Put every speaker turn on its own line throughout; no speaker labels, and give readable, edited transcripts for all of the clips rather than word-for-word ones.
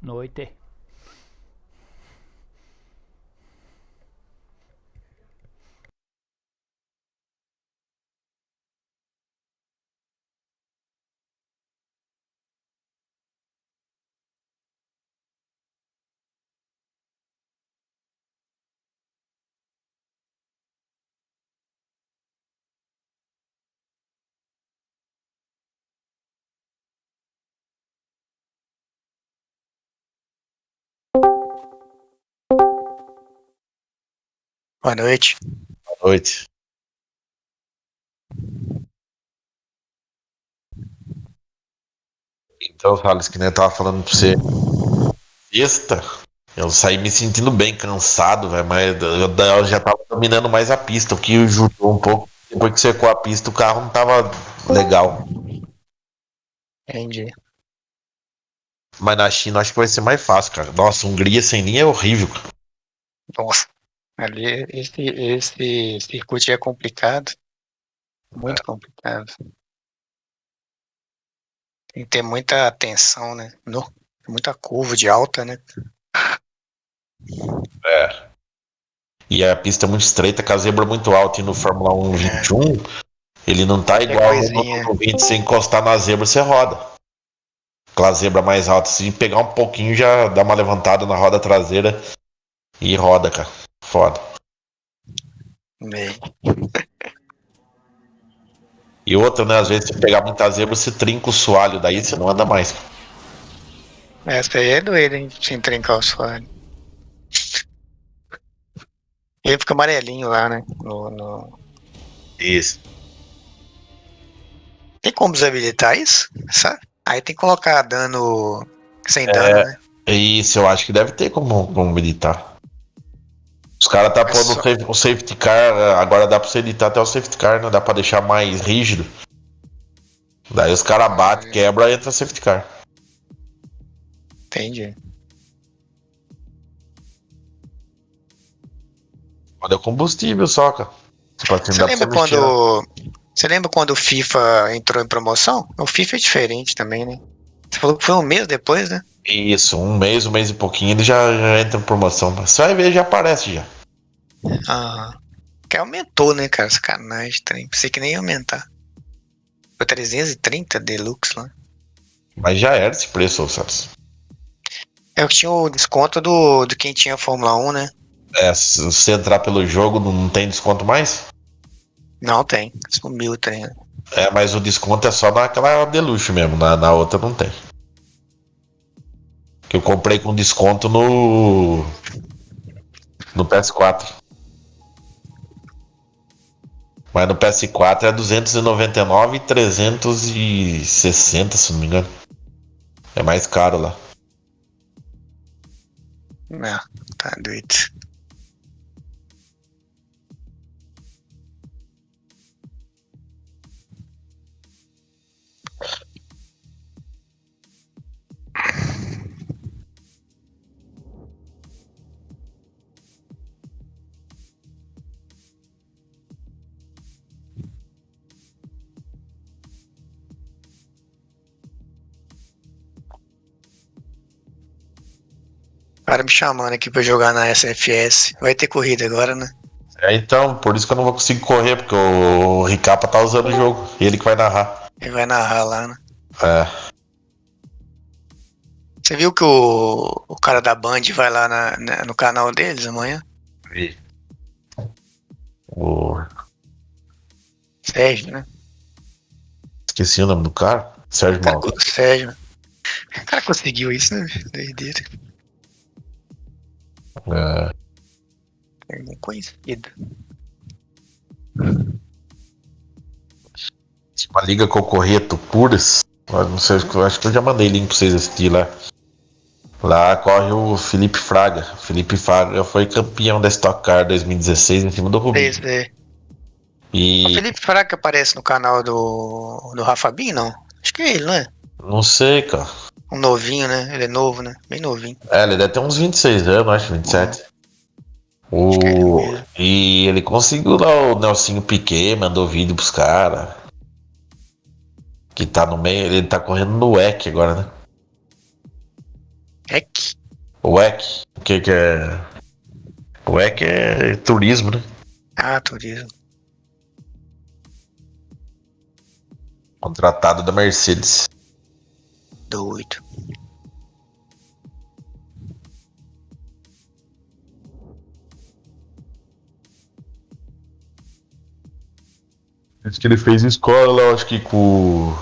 Noite.
Boa noite.
Boa noite. Então, Thales, que nem eu tava falando pra você. Sexta, eu saí me sentindo bem cansado, velho, mas eu já tava dominando mais a pista, o que ajudou um pouco. Depois que secou a pista, o carro não tava legal.
Entendi.
Mas na China acho que vai ser mais fácil, cara. Nossa, Hungria sem linha é horrível, cara.
Nossa, ali esse circuito é complicado, muito complicado. Tem que ter muita atenção, né? Muita curva de alta, né?
É. E a pista é muito estreita, com a zebra muito alta. E no Fórmula 1
É,
21, ele não tá
qualquer
igual
coisinha.
no 20, se encostar na zebra, você roda. Aquela zebra mais alta, se pegar um pouquinho, já dá uma levantada na roda traseira e roda, cara. Foda.
Bem,
E outra, né? Às vezes você pegar muita zebra, você trinca o soalho, daí você não anda mais.
essa aí é doida, hein? Sem trincar o suado. Ele fica amarelinho lá, né?
Isso.
Tem como desabilitar isso? Sabe? Aí tem que colocar dano sem dano, né?
Isso, eu acho que deve ter como militar. Os caras tá
É
pondo
só.
o safety car, agora dá pra você editar até o safety car, né? Dá pra deixar mais rígido. Daí os caras batem, quebra, entra safety car.
Entendi.
Quando é combustível só, cara. Tipo assim,
Você
dá pra você
lembra
mexer.
quando. Você lembra quando o FIFA entrou em promoção? O FIFA é diferente também, né? Você falou que foi um mês depois, né?
Isso, um mês e pouquinho, ele já entra em promoção. Você vai ver, já aparece já.
Ah, que aumentou, né, cara? Sacanagem, trem. Pensei que nem ia aumentar. Foi 330 Deluxe lá.
Mas já era esse preço, sabe?
É o que tinha o desconto do quem tinha Fórmula 1, né?
É, se você entrar pelo jogo, não tem desconto mais?
Não tem. Sumiu o trem.
É, mas o desconto é só naquela Deluxe mesmo, na outra não tem. Que eu comprei com desconto no PS4. Mas no PS4 é 299 e 360, se não me engano. É mais caro lá.
Não, tá doido. O cara me chamando aqui pra jogar na SFS. Vai ter corrida agora, né?
É, então, por isso que eu não vou conseguir correr, porque o Ricapa tá usando o jogo. Ele que vai narrar.
Ele vai narrar lá, né?
É.
Você viu que o cara da Band vai lá no canal deles amanhã?
Vi. O...
Sérgio, né?
Esqueci o nome do cara. Sérgio Mauro.
Sérgio. O cara conseguiu isso, né? Doideira.
É.
É bem conhecido.
Uma liga que eu corria Tupuras. Não sei, acho que eu já mandei link pra vocês assistirem lá. Lá corre o Felipe Fraga. Felipe Fraga foi campeão da Stock Car 2016 em cima do Rubinho.
Esse, o
E
Felipe Fraga aparece no canal do Rafa Bin, não? Acho que é ele, não é?
não sei, cara.
Um novinho, né? Ele é novo, né? Bem novinho.
É, ele deve ter uns 26 anos, acho,
Hum,
27.
acho que é ele mesmo.
E ele conseguiu lá o Nelsinho Piquet, mandou vídeo pros caras. Que tá no meio, ele tá correndo no WEC agora, né?
Heck?
O WEC, o que é? O WEC é turismo, né?
Ah, turismo.
Contratado da Mercedes.
Doido.
Acho que ele fez escola lá, acho que com.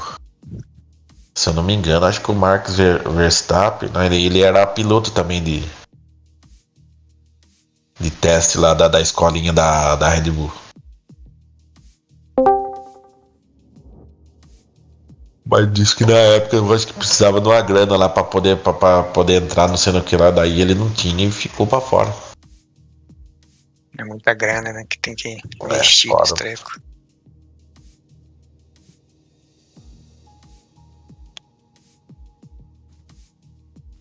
Se eu não me engano, acho que o Max Verstappen, né, ele era piloto também de teste lá da escolinha da Red Bull. Mas disse que na época eu acho que precisava de uma grana lá pra poder entrar no sendo que lá, daí ele não tinha e ficou pra fora.
É muita grana, né? Que tem que
É,
investir nesse
foda.
treco.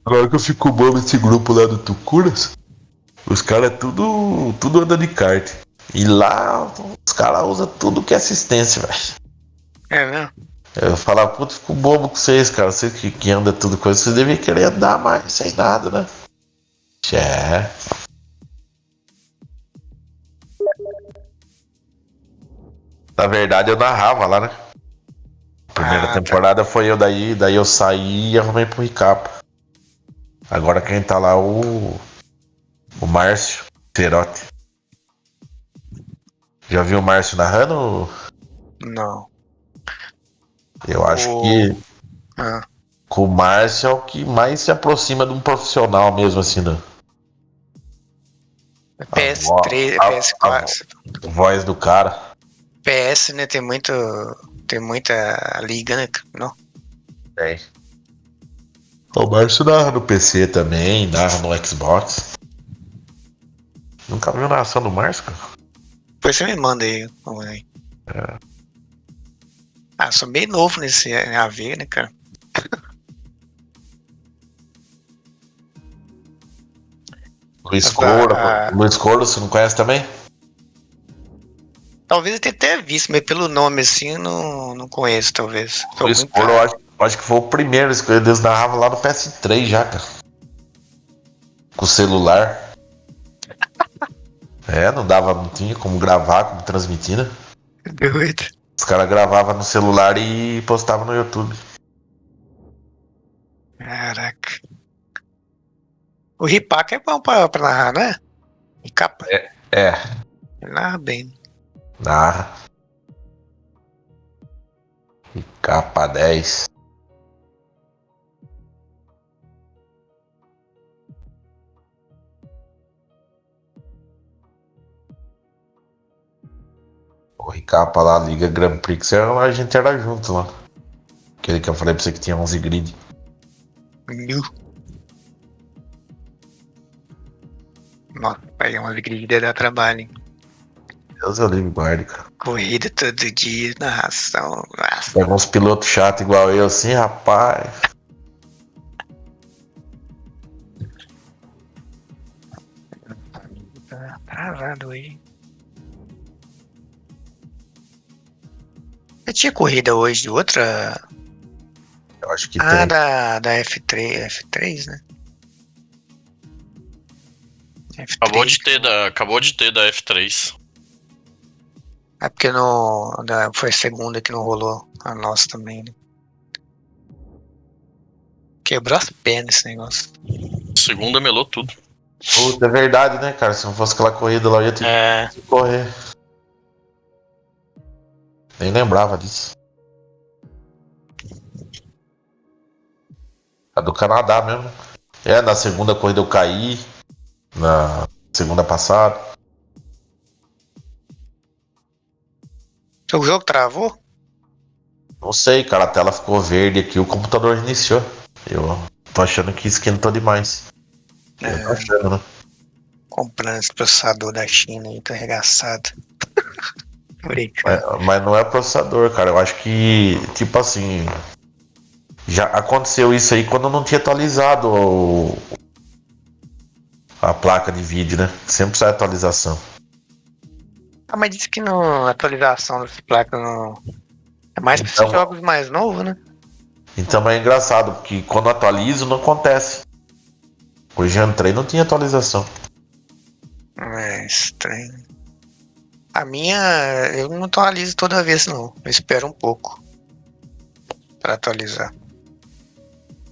Agora que eu fico bom nesse grupo lá do Tucuras, os caras é tudo anda de kart. E lá os caras usam tudo que é assistência, velho.
É mesmo?
Eu falava, puta, fico bobo com vocês, cara. Vocês que anda tudo coisa, vocês devem querer andar mais, sem nada, né? É. Na verdade eu narrava lá, né? Primeira
Ah, tá.
temporada foi eu daí eu saí e arrumei pro Ricapa. Agora quem tá lá é o Márcio Terotti. Já viu o Márcio narrando?
Não.
Eu acho
O.
que
Ah,
o Márcio é o que mais se aproxima de um profissional mesmo, assim, né? A, vo-
PS3,
a
PS4.
voz do cara.
PS, né? Tem muito. Tem muita liga, né? Não.
Tem. O Márcio narra no PC também, narra no Xbox. Nunca viu narração do Márcio, cara?
Depois você me manda aí. Vamos ver.
É.
Ah, sou bem novo nesse AV, né, cara?
Luiz
Mas
Coura, Luiz Coura, você não conhece também?
talvez eu tenha até visto, mas pelo nome assim eu não conheço, talvez. Sou
Luiz
muito.
Coura, eu acho que foi o primeiro, eles narravam lá no PS3 já, cara. Com o celular. É, não tinha como gravar, como transmitir, né?
Doido.
Os caras gravavam no celular e postavam no YouTube.
Caraca. O Ripac é bom pra narrar, né? E capa.
É,
Ele narra bem.
narra. Capa 10. O Ricapa lá, Liga Grand Prix, a gente era junto lá. Aquele que eu falei pra você que tinha 11 grid.
Nu. Nossa, pegar uma alegria dá trabalho, hein?
Deus eu livre, guarde, cara.
Corrida todo dia, narração. Nossa,
Pega uns pilotos chatos igual eu assim, rapaz.
tá travado aí. Eu tinha corrida hoje de outra.
Eu acho que
Ah,
tem.
da F3, né?
Acabou
F3.
de ter da F3.
É porque foi a segunda que não rolou. A nossa também, né? Quebrou as pernas esse negócio.
Segunda melou tudo.
Puta, é verdade, né, cara? Se não fosse aquela corrida lá, eu ia ter
É,
que correr. Nem lembrava disso. A do Canadá mesmo. É, na segunda corrida eu caí. Na segunda passada.
o jogo travou?
Não sei, cara. A tela ficou verde aqui. O computador iniciou. Eu tô achando que esquentou demais. Eu tô
É,
achando, né?
comprando esse processador da China aí, tô arregaçado.
Mas,
Brincando.
mas não é processador, cara. Eu acho que, tipo assim. Já aconteceu isso aí quando não tinha atualizado a placa de vídeo, né? Sempre sai atualização.
Ah, mas disse que a atualização dessa placa não. É mais pra
Então-
esses jogos mais novos, né?
Então é engraçado, porque quando atualizo não acontece. Hoje eu entrei e não tinha atualização.
É estranho. A minha, eu não atualizo toda vez, não. Eu espero um pouco pra atualizar.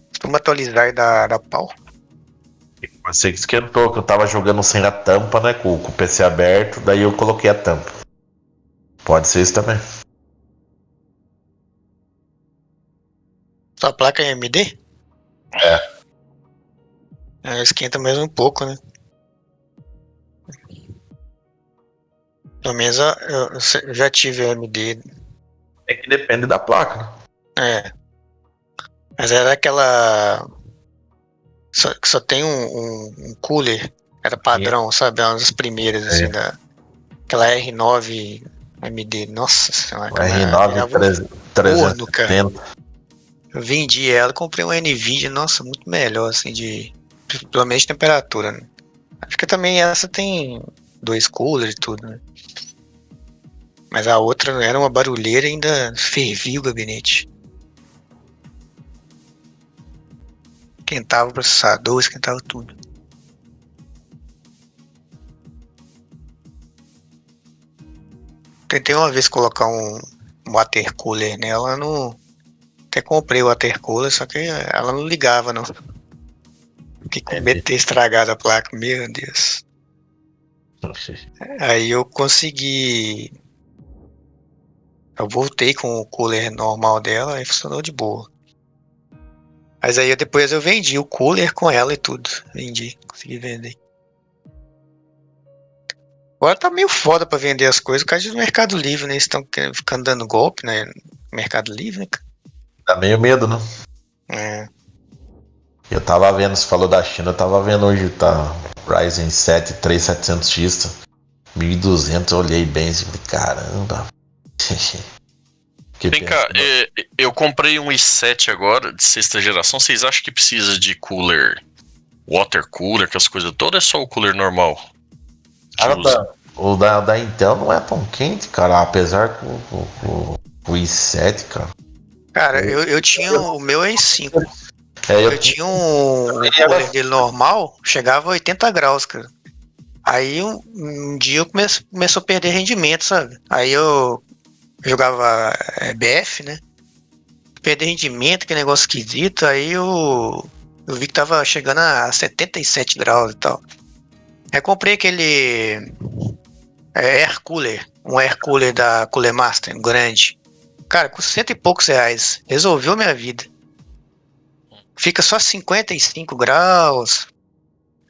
Costuma atualizar e dar pau.
Mas sei que esquentou, que eu tava jogando sem a tampa, né? Com o PC aberto, daí eu coloquei a tampa. Pode ser isso também.
Sua placa é AMD?
É.
Esquenta mesmo um pouco, né? Pelo menos eu já tive AMD.
É que depende da placa, né?
É. Mas era aquela. Que só tem um cooler. Era padrão, sabe? Uma das primeiras, assim, aquela R9 AMD. Nossa senhora,
O
aquela
R9
virava um forno, cara.
370.
Eu vendi ela, comprei uma Nvidia, nossa, muito melhor, assim, pelo menos de temperatura, né? Acho que também essa tem 2 coolers e tudo, né? Mas a outra era uma barulheira e ainda fervia o gabinete. Esquentava o processador, esquentava tudo. Tentei uma vez colocar um water cooler nela, não. Até comprei o water cooler, só que ela não ligava, não. Fiquei com medo de ter estragado a placa, meu Deus. Aí eu consegui. Eu voltei com o cooler normal dela e funcionou de boa. Mas aí depois eu vendi o cooler com ela e tudo. Vendi, consegui vender. Agora tá meio foda pra vender as coisas por causa do Mercado Livre, né? Eles estão ficando dando golpe, né? Mercado Livre, né?
Dá meio medo, né?
É.
Eu tava vendo, você falou da China, eu tava vendo hoje, tá? Ryzen 7 3700X, 1.200, eu olhei bem e falei, caramba.
Vem cá, eu comprei um i7 agora, de 6ª geração. Vocês acham que precisa de cooler, water cooler, que as coisas todas, é só o cooler normal?
Cara, o da Intel não é tão quente, cara, apesar que o i7, cara.
Cara, eu tinha o meu i5.
Eu
Eu tinha um cooler dele normal, chegava a 80 graus, cara. Aí um dia eu começou a perder rendimento, sabe? Aí eu jogava BF, né? Perder rendimento, que negócio esquisito. Aí eu vi que tava chegando a 77 graus e tal. Aí comprei aquele Air Cooler, um Air Cooler da Cooler Master, grande. Cara, com 100 e poucos reais. Resolveu minha vida. Fica só 55 graus.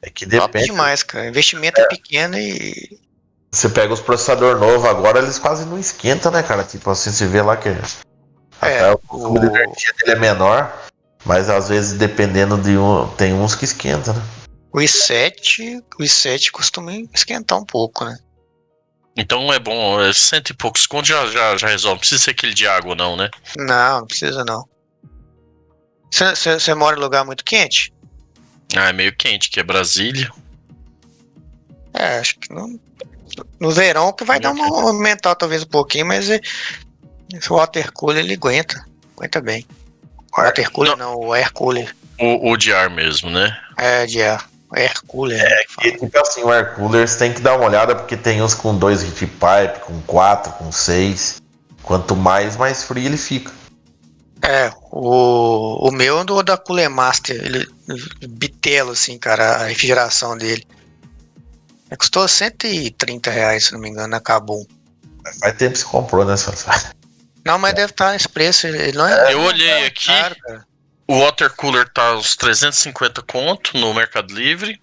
É que
Top
depende.
demais, cara. O investimento é pequeno e.
Você pega os processadores novos agora, eles quase não esquentam, né, cara? Tipo assim, você vê lá que até o consumo de energia dele é menor, mas às vezes dependendo de tem uns que esquentam, né?
O i7 costuma esquentar um pouco, né?
Então é bom, 100 e poucos contos já resolve. Não precisa ser aquele de água, não, né?
Não precisa não. Você mora em lugar muito quente?
Ah, é meio quente, que é Brasília.
Acho que não. No verão que vai dar uma aumentar talvez um pouquinho, mas o water cooler ele aguenta bem. O water cooler não, o air cooler.
O de ar mesmo, né?
De ar. Air cooler. Né,
E tipo assim, o air cooler você tem que dar uma olhada porque tem uns com 2 heat pipe, com 4, com 6. Quanto mais frio ele fica.
O meu é da Cooler Master, ele bitelo assim, cara, a refrigeração dele. Custou R$ 130, se não me engano, acabou.
Faz tempo que você comprou, né,
Não, mas deve estar nesse preço, ele não é.
Eu olhei aqui,
caro, cara.
o water cooler tá uns 350 conto no Mercado Livre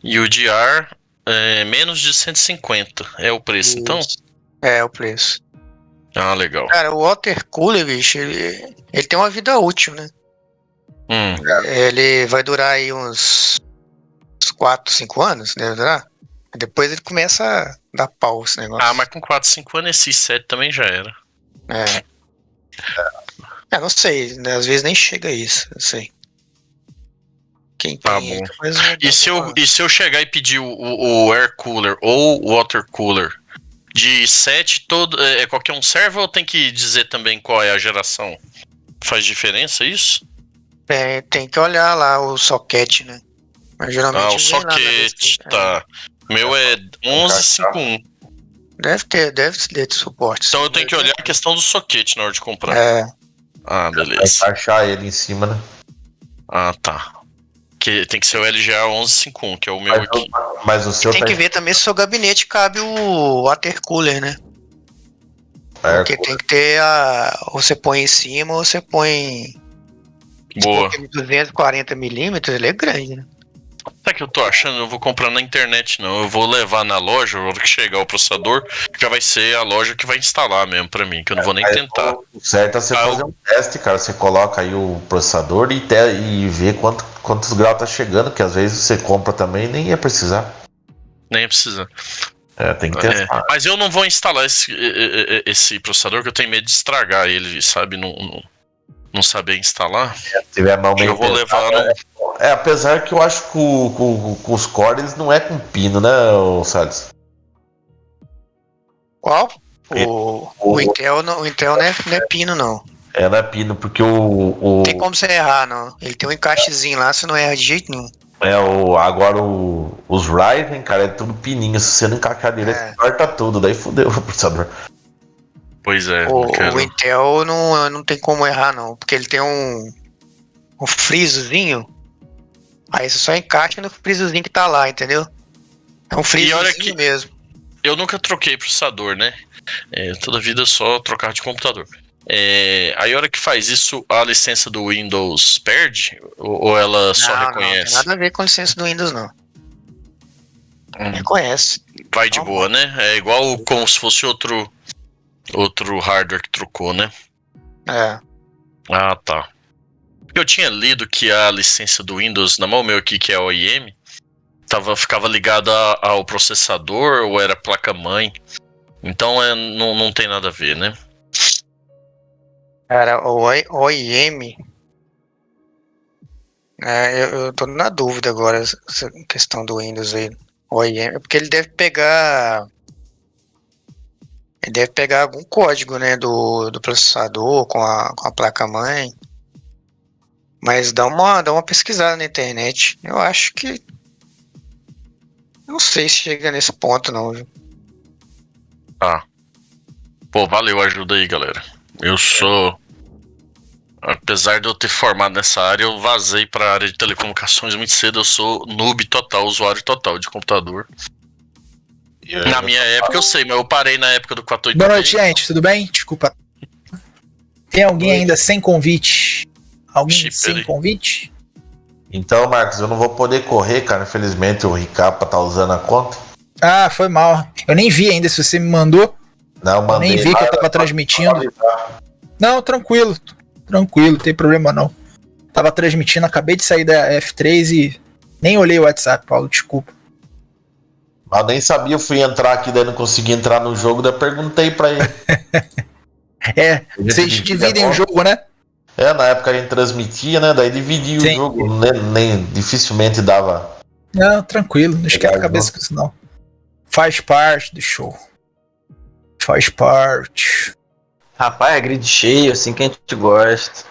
e o de ar é menos de 150. É o preço, então?
É o preço.
Ah, legal.
Cara, o water cooler, bicho, ele tem uma vida útil, né? Ele vai durar aí uns 4, 5 anos, deve durar. Depois ele começa a dar pau esse negócio.
Ah, mas com 4, 5 anos esse i7 também já era.
Não sei, né? Às vezes nem chega a isso, eu sei. Quem
Tá
tem
bom.
aí,
E se eu chegar e pedir o air cooler ou o water cooler De 7, qualquer um serve ou tem que dizer também qual é a geração? Faz diferença isso?
Tem que olhar lá o socket, né? Mas geralmente
O
vem lá na
socket,
descrição.
tá. O meu é 1151.
Deve ter de suporte.
Então
sim,
eu tenho que olhar a questão do socket na hora de comprar.
É,
Vai
Beleza.
encaixar ele em cima, né?
Tá. Que tem que ser o LGA 1151, que é o meu aqui.
Mas o seu
tem que ver também se o seu gabinete cabe o water cooler, né? Porque tem que ter ou você põe em cima ou você põe.
Boa.
Porque 240mm, ele é grande, né?
Sabe o que eu tô achando? Eu não vou comprar na internet, não. Eu vou levar na loja, na hora que chegar o processador, já vai ser a loja que vai instalar mesmo pra mim, que eu não vou nem tentar.
O certo é você fazer um teste, cara. Você coloca aí o processador e vê quantos graus tá chegando, que às vezes você compra também e nem ia precisar.
Nem precisa.
Tem que testar.
Mas eu não vou instalar esse processador, que eu tenho medo de estragar ele, sabe? Não saber instalar.
Se tiver mão meio
Eu vou levar no...
apesar que eu acho que com os cores não é com pino, né, Salles?
Qual? O Intel não é pino, não.
Não é pino, porque
Não tem como você errar, não. Ele tem um encaixezinho lá, você não erra de jeito nenhum.
Agora os Ryzen, cara, é tudo pininho. Se você não encaixar direito, corta tudo, daí fudeu o processador.
Pois é.
O Intel não tem como errar, não. Porque ele tem um frisozinho. Aí você só encaixa no frisozinho que tá lá, entendeu? É um frisozinho mesmo.
Eu nunca troquei processador, né? Toda vida eu só trocar de computador. Aí a hora que faz isso, a licença do Windows perde? Ou ela só reconhece?
Não tem nada a ver com a licença do Windows, não. Reconhece.
Vai de boa, né? É igual como se fosse outro hardware que trocou, né? Tá. Eu tinha lido que a licença do Windows, na mão meu aqui, que é a OEM, ficava ligada ao processador ou era placa-mãe. Então não tem nada a ver, né?
Cara, o OEM... eu tô na dúvida agora, essa questão do Windows aí. OEM, porque ele deve pegar... algum código, né, do processador com a placa-mãe. Mas dá uma pesquisada na internet. Eu acho que... Não sei se chega nesse ponto, não. Viu?
Pô, valeu a ajuda aí, galera. Eu sou... Apesar de eu ter formado nessa área, eu vazei pra área de telecomunicações muito cedo. Eu sou noob total, usuário total de computador. Na minha época eu sei, mas eu parei na época do 486.
Boa noite, gente. Tudo bem? Desculpa. Tem alguém ainda sem convite? Alguém sem convite?
Então, Marcos, eu não vou poder correr, cara. Infelizmente o Ricapa tá usando a conta.
Foi mal. Eu nem vi ainda se você me mandou.
Não, mandei.
Eu nem vi que eu tava transmitindo. Não, tranquilo, não tem problema não. Tava transmitindo, acabei de sair da F3 e nem olhei o WhatsApp, Paulo, desculpa.
Eu nem sabia, eu fui entrar aqui, daí não consegui entrar no jogo, daí perguntei pra ele.
Vocês dividem o jogo, né?
Na época a gente transmitia, né? Daí dividia o jogo, nem dificilmente dava.
Não, tranquilo, não esquenta a cabeça com isso não. Faz parte do show. Faz parte.
Rapaz, é grid cheio, assim que a gente gosta.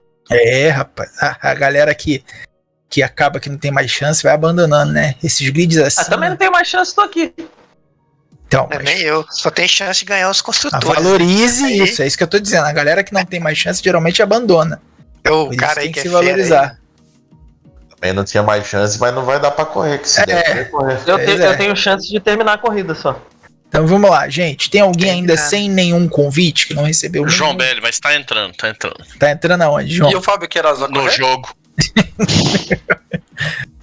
Rapaz, a galera que acaba que não tem mais chance vai abandonando, né? Esses grids assim.
Também não tenho mais chance, tô aqui.
Então,
nem eu, só tem chance de ganhar os construtores.
Valorize isso, é isso que eu tô dizendo. A galera que não tem mais chance geralmente abandona.
O cara aí
tem que se valorizar.
Também não tinha mais chance, mas não vai dar pra correr. Que se der, correr.
Eu tenho chance de terminar a corrida só.
Então vamos lá, gente. Tem alguém ainda sem nenhum convite que não recebeu nenhum?
João Belli, mas tá entrando.
Tá entrando aonde, João?
E o Fábio Queiroz vai correr?
No jogo.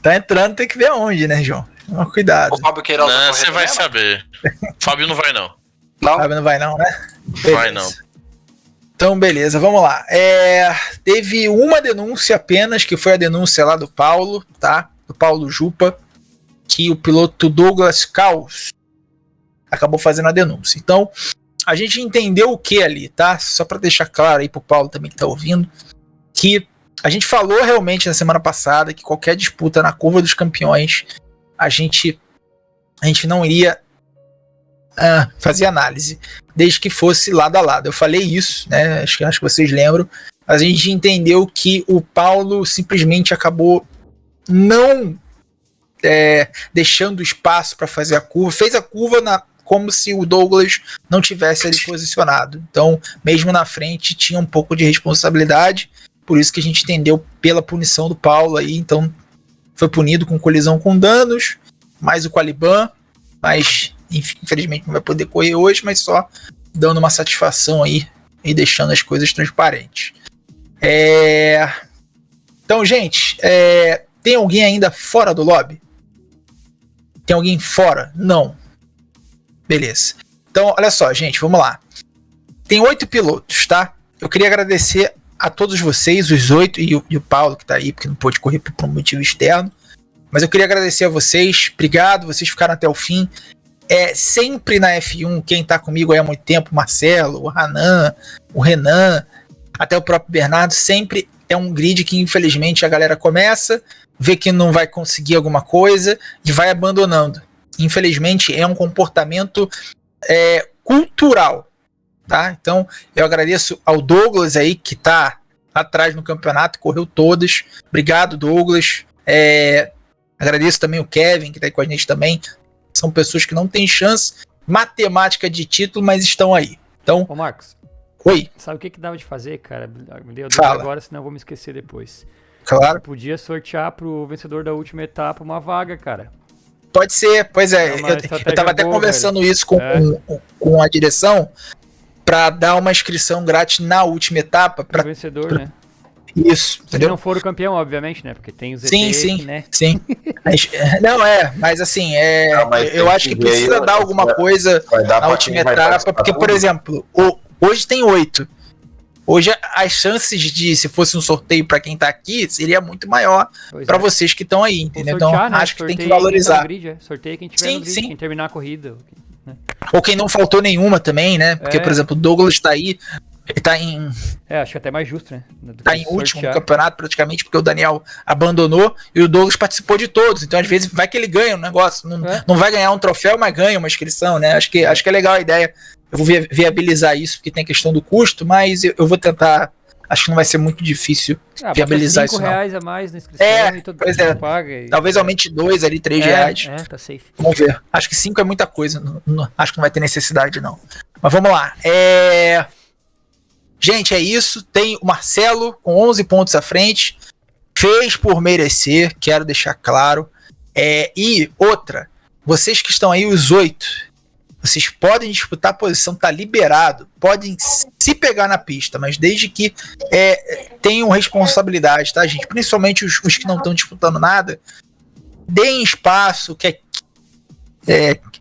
Tá entrando, tem que ver aonde, né, João? Cuidado.
O Fábio Queiroz vai correr?
Você vai saber. Fábio não vai não.
Fábio não vai não, né?
Beleza. Vai não.
Então, beleza, vamos lá. Teve uma denúncia apenas, que foi a denúncia lá do Paulo, tá? Do Paulo Jupa, que o piloto Douglas Caos acabou fazendo a denúncia. Então, a gente entendeu o que ali, tá? Só para deixar claro aí pro Paulo também que tá ouvindo, que a gente falou realmente na semana passada que qualquer disputa na curva dos campeões, a gente não iria fazia análise, desde que fosse lado a lado. Eu falei isso, né? Acho que vocês lembram. A gente entendeu que o Paulo simplesmente acabou não deixando espaço para fazer a curva. Fez a curva como se o Douglas não tivesse ali posicionado. Então, mesmo na frente, tinha um pouco de responsabilidade. Por isso que a gente entendeu pela punição do Paulo aí. Então, foi punido com colisão com danos, mais o Caliban, mas infelizmente não vai poder correr hoje, mas só dando uma satisfação aí e deixando as coisas transparentes. Então, gente, tem alguém ainda fora do lobby? Tem alguém fora? Não. Beleza. Então, olha só, gente, vamos lá. Tem 8 pilotos, tá? Eu queria agradecer a todos vocês, os 8, e o Paulo que tá aí, porque não pôde correr por um motivo externo. Mas eu queria agradecer a vocês. Obrigado, vocês ficaram até o fim. Sempre na F1, quem tá comigo aí há muito tempo, o Marcelo, o Hanan, o Renan, até o próprio Bernardo, sempre é um grid que infelizmente a galera começa, vê que não vai conseguir alguma coisa e vai abandonando. Infelizmente é um comportamento cultural, tá? Então eu agradeço ao Douglas aí que tá atrás no campeonato, correu todas. Obrigado, Douglas. Agradeço também o Kevin que tá aí com a gente também. São pessoas que não têm chance matemática de título, mas estão aí. Então,
ô Marcos,
oi.
Sabe o que dava de fazer, cara? Me deu
Fala.
agora, senão eu vou me esquecer depois.
Claro.
Podia sortear pro vencedor da última etapa uma vaga, cara.
Pode ser, pois é.
uma
Eu
estratégia
tava até
boa,
conversando
velho.
isso com a direção para dar uma inscrição grátis na última etapa.
Pro vencedor, né?
Isso,
Se
entendeu?
não for o campeão, obviamente, né? Porque tem os
Sim,
ET,
sim,
né?
sim. Não, mas assim,
Não, mas
eu
tem
acho que
que ver
precisa
aí,
dar alguma coisa
vai dar
na
pra
última
quem vai
etapa,
participar
porque, por
tudo.
exemplo, hoje tem 8. Hoje as chances de, se fosse um sorteio para quem tá aqui, seria muito maior
Pois
para
é.
vocês que estão aí, entendeu?
Vamos sortear,
Então,
né?
acho que tem que
Sorteia quem tá
valorizar.
no grid, Sorteia quem tiver
Sim,
no grid,
sim.
quem terminar a corrida. Né?
Ou quem não faltou nenhuma também, né? Porque, por exemplo, o Douglas tá aí, ele tá em
Acho que até mais justo, né? Do
tá
que
em último no
sortear.
campeonato praticamente, porque o Daniel abandonou e o Douglas participou de todos. Então, às vezes, vai que ele ganha um negócio. Não vai ganhar um troféu, mas ganha uma inscrição, né? Acho que é legal a ideia. Eu vou viabilizar isso, porque tem a questão do custo, mas eu vou tentar. Acho que não vai ser muito difícil viabilizar isso, não.
R$5 a mais na inscrição e todo
pois
mundo paga.
Talvez aumente 2 ali, R$3.
Tá safe.
Vamos ver. Acho que 5 é muita coisa. Acho que não vai ter necessidade, não. Mas vamos lá. Gente, é isso. Tem o Marcelo com 11 pontos à frente. Fez por merecer, quero deixar claro. E outra, vocês que estão aí, os 8, vocês podem disputar a posição, tá liberado. Podem se pegar na pista, mas desde que tenham responsabilidade, tá, gente? Principalmente os que não estão disputando nada. Deem espaço,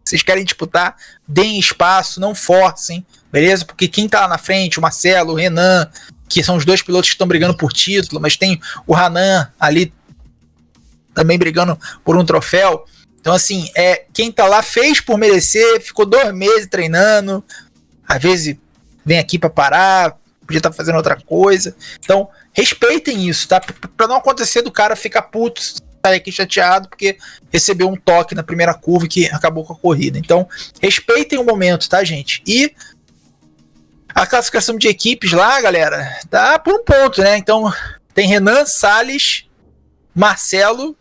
vocês querem disputar, deem espaço, não forcem, beleza? Porque quem tá lá na frente, o Marcelo, o Renan, que são os 2 pilotos que estão brigando por título, mas tem o Hanan ali também brigando por um troféu. Então, assim, quem tá lá fez por merecer, ficou 2 meses treinando, às vezes vem aqui pra parar, podia estar fazendo outra coisa. Então, respeitem isso, tá? Pra não acontecer do cara ficar puto, sair aqui chateado, porque recebeu um toque na primeira curva que acabou com a corrida. Então, respeitem o momento, tá, gente? E a classificação de equipes lá, galera, tá por um ponto, né? Então, tem Renan, Salles, Marcelo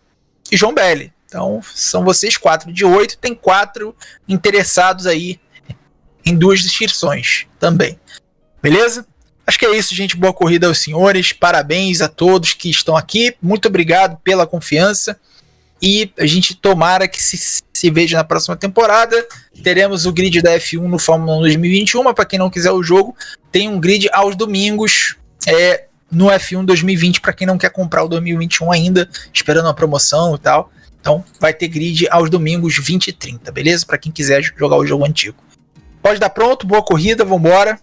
e João Belli. Então, são vocês 4 de 8, tem 4 interessados aí em 2 inscrições também. Beleza? Acho que é isso, gente. Boa corrida aos senhores. Parabéns a todos que estão aqui. Muito obrigado pela confiança. E a gente tomara que se veja na próxima temporada. Teremos o grid da F1 no Fórmula 1 2021. Para quem não quiser o jogo, tem um grid aos domingos no F1 2020. Para quem não quer comprar o 2021 ainda, esperando a promoção e tal. Então, vai ter grid aos domingos 20 e 30, beleza? Para quem quiser jogar o jogo antigo. Pode dar pronto, boa corrida, vambora.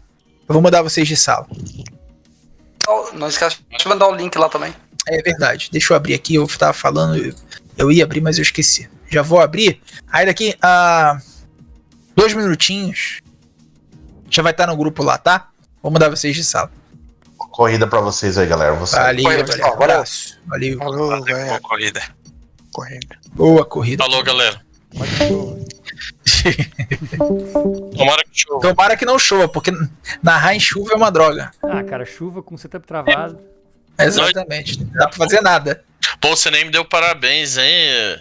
Eu vou mandar vocês de sala.
Não esquece de mandar o link lá também.
É verdade, deixa eu abrir aqui, eu tava falando, eu ia abrir, mas eu esqueci. Já vou abrir, aí daqui a 2 minutinhos, já vai estar no grupo lá, tá? Vou mandar vocês de sala.
Corrida pra vocês aí, galera.
Valeu, galera. Abraço. Valeu.
Falou,
Boa corrida.
corrida.
Boa corrida.
Falou, galera.
Pode
Tomara que chova.
Tomara que não chova, porque narrar em chuva é uma droga.
Ah, cara, chuva com setup travado.
Exatamente. Não dá pra fazer nada.
Pô, você nem me deu parabéns, hein,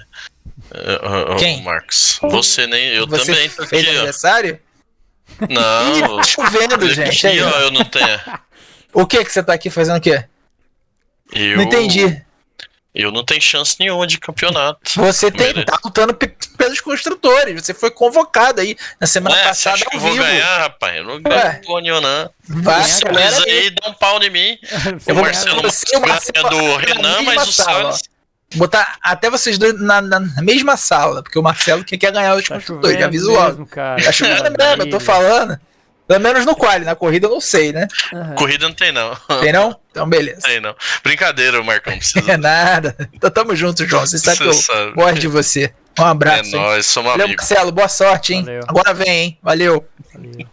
Quem?
Marcos? Você nem. Eu
Você
também tô
fez
aqui, ó.
aniversário? Ih,
Não.
tá chovendo, gente.
Aqui,
Aí,
ó,
ó.
eu não tenho.
O que você tá aqui fazendo o quê?
Eu,
Não entendi.
Eu não tenho chance nenhuma de campeonato.
Você
Mere-
tá lutando pelos construtores. Você foi convocado aí na semana
Você
passada
acha que
ao
eu vou
vivo.
ganhar, rapaz? Eu não
Ué.
ganho porra nenhuma, não.
Vai,
Ganhar,
acelera
Eles
aí.
aí dão um pau em mim.
Eu
O
vou
Marcelo
você e o
ganha
Marcelo
do
na
Renan,
mesma
mas o
sala,
Salles.
Botar até vocês dois na mesma sala, porque o Marcelo que quer ganhar os
Tá
construtores, já
chovendo
aviso logo.
mesmo, cara.
Tá chovendo mesmo, eu tô falando. Pelo menos no quali, na corrida eu não sei, né?
Aham.
Corrida não tem, não.
Tem não? Então beleza.
Tem, não. Brincadeira, Marcão. Precisa.
É nada. Então tamo junto, João. Você sabe que eu
Você sabe.
gosto de você. Um
É
abraço, hein?
nóis, somos
Valeu,
amigos.
Marcelo. Boa sorte, hein?
Valeu.
Agora vem, hein? Valeu.
Valeu.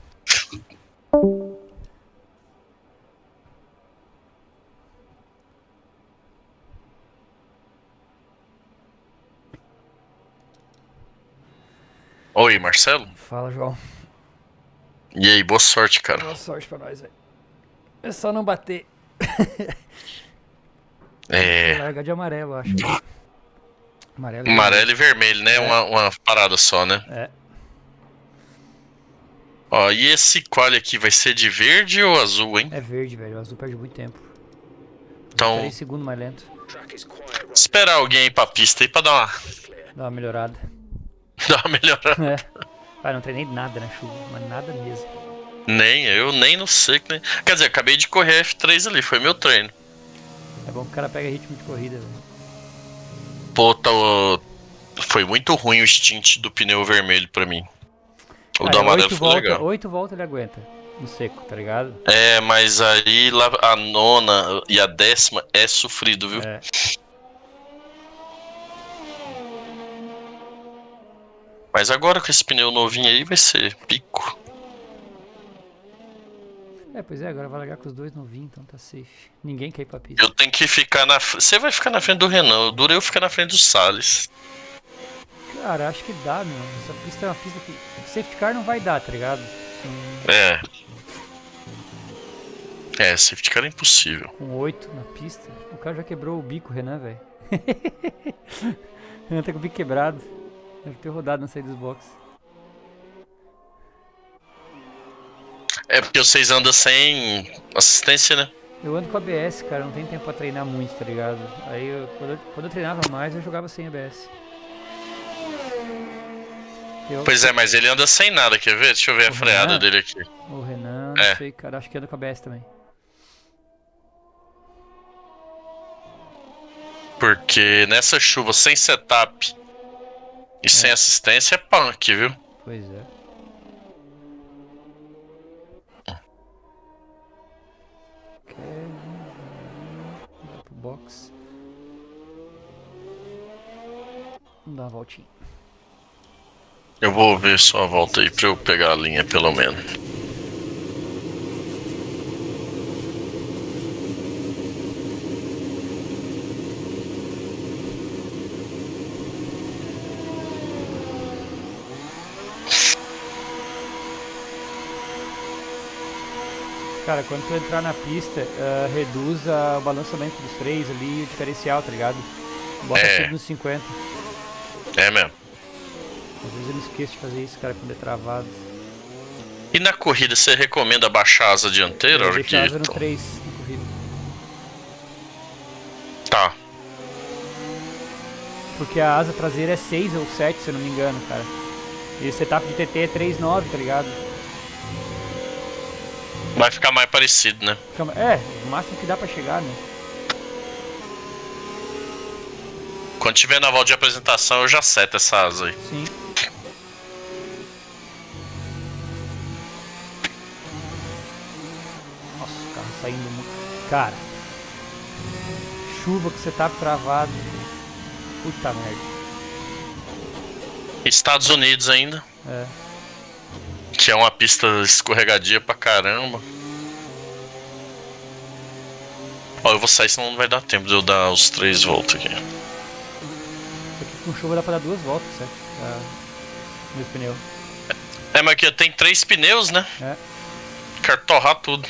Oi, Marcelo.
Fala, João.
E aí, boa sorte, cara.
Boa sorte pra nós aí. É só não bater.
É.
Largar de amarelo, eu acho. Amarelo.
Amarelo e vermelho, né? Uma parada só, né?
É.
Ó, e esse quali aqui vai ser de verde ou azul, hein?
É verde, velho. O azul perde muito tempo.
Então,
3 segundos mais lento.
esperar alguém ir pra pista aí pra dar
Dá uma melhorada.
dar uma melhorada.
É. Pai, não treinei nada na chuva, mas nada mesmo.
Nem não sei. Quer dizer, acabei de correr F3 ali, foi meu treino.
É bom que o cara pega ritmo de corrida, velho.
Pô, foi muito ruim o stint do pneu vermelho pra mim. O do amarelo foi legal.
8 voltas ele aguenta. No seco, tá ligado?
É, mas aí lá a nona e a 10ª é sofrido, viu?
É.
Mas agora com esse pneu novinho aí vai ser pico.
É, pois é, agora vai largar com os dois novinhos, então tá safe. Ninguém quer ir pra pista.
Eu tenho que ficar na. Você vai ficar na frente do Renan, o duro é eu ficar na frente do Salles.
Cara, acho que dá, meu. Essa pista é uma pista que. Safety car não vai dar, tá ligado?
É. É, safety car é impossível.
Com 8 na pista. O cara já quebrou o bico, Renan, velho. Renan tá com o bico quebrado. Deve ter rodado na saída dos boxes.
É porque vocês andam sem assistência, né?
Eu ando com ABS, cara, não tem tempo pra treinar muito, tá ligado? Aí quando eu treinava mais, eu jogava sem ABS.
Pois é, mas ele anda sem nada, quer ver? Deixa eu ver a
O
freada
Renan?
dele aqui.
O Renan,
É.
não sei, cara, acho que anda com ABS também.
Porque nessa chuva sem setup e sem assistência é punk, viu?
Pois é. Vai pro box. Vamos dar uma voltinha.
Eu vou ver só a volta aí pra eu pegar a linha, pelo menos.
Cara, quando tu entrar na pista, reduz o balançamento dos freios ali e o diferencial, tá ligado? Bota
É.
tudo nos 50.
É mesmo.
Às vezes eu me esqueço de fazer isso, cara, quando é travado.
E na corrida, você recomenda baixar a asa dianteira? a
Eu
hora
deixo a asa no
que...
3 na corrida.
Tá.
Porque a asa traseira é 6 ou 7, se eu não me engano, cara. E o setup de TT é 3.9, tá ligado?
Vai ficar mais parecido, né?
É, o máximo que dá pra chegar, né?
Quando tiver na volta de apresentação, eu já seto essa asa aí.
Sim. Nossa, o carro saindo muito. Cara. Chuva com setup travado. Puta merda.
Estados Unidos ainda,
É.
que é uma pista escorregadia pra caramba. Ó, eu vou sair, senão não vai dar tempo de eu dar os 3 voltas aqui.
Isso aqui com chuva dá pra dar 2 voltas, certo? Meus pneus.
É, mas aqui tem 3 pneus, né?
É.
Quero torrar tudo.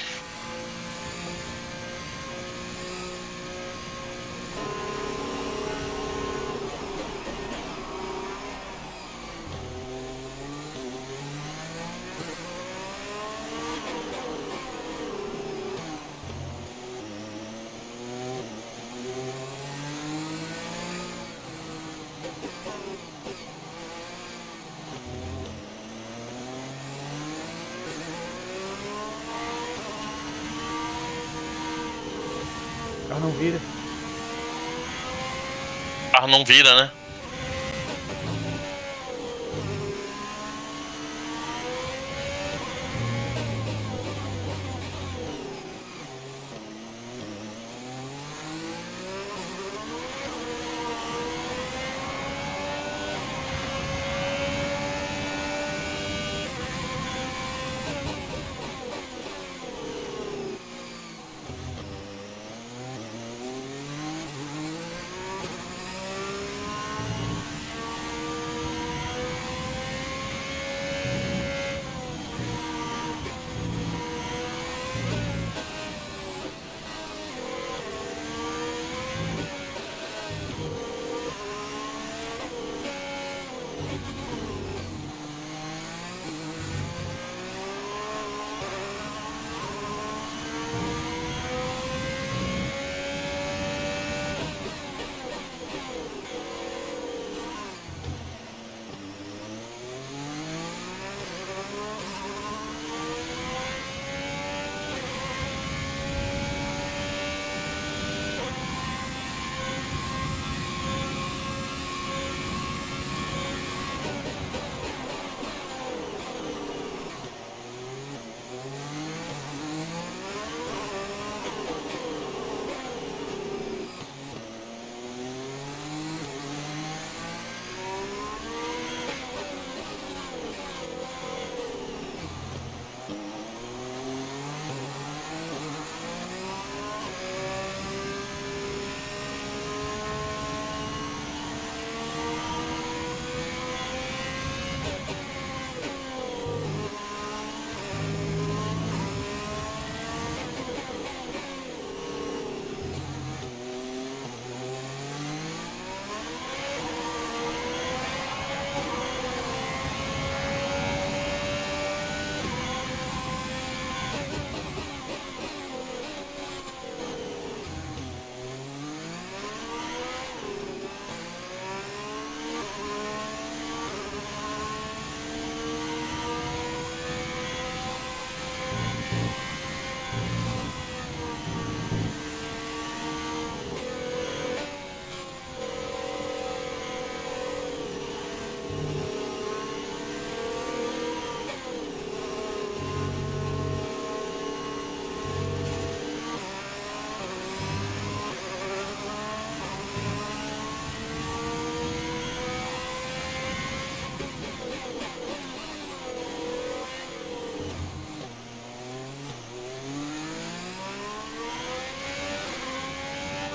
O carro não vira.
O carro não vira, né?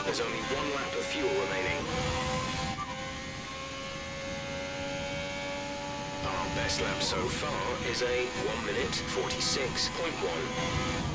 There's only 1 lap of fuel remaining. Our best lap so far is a 1 minute 46.1.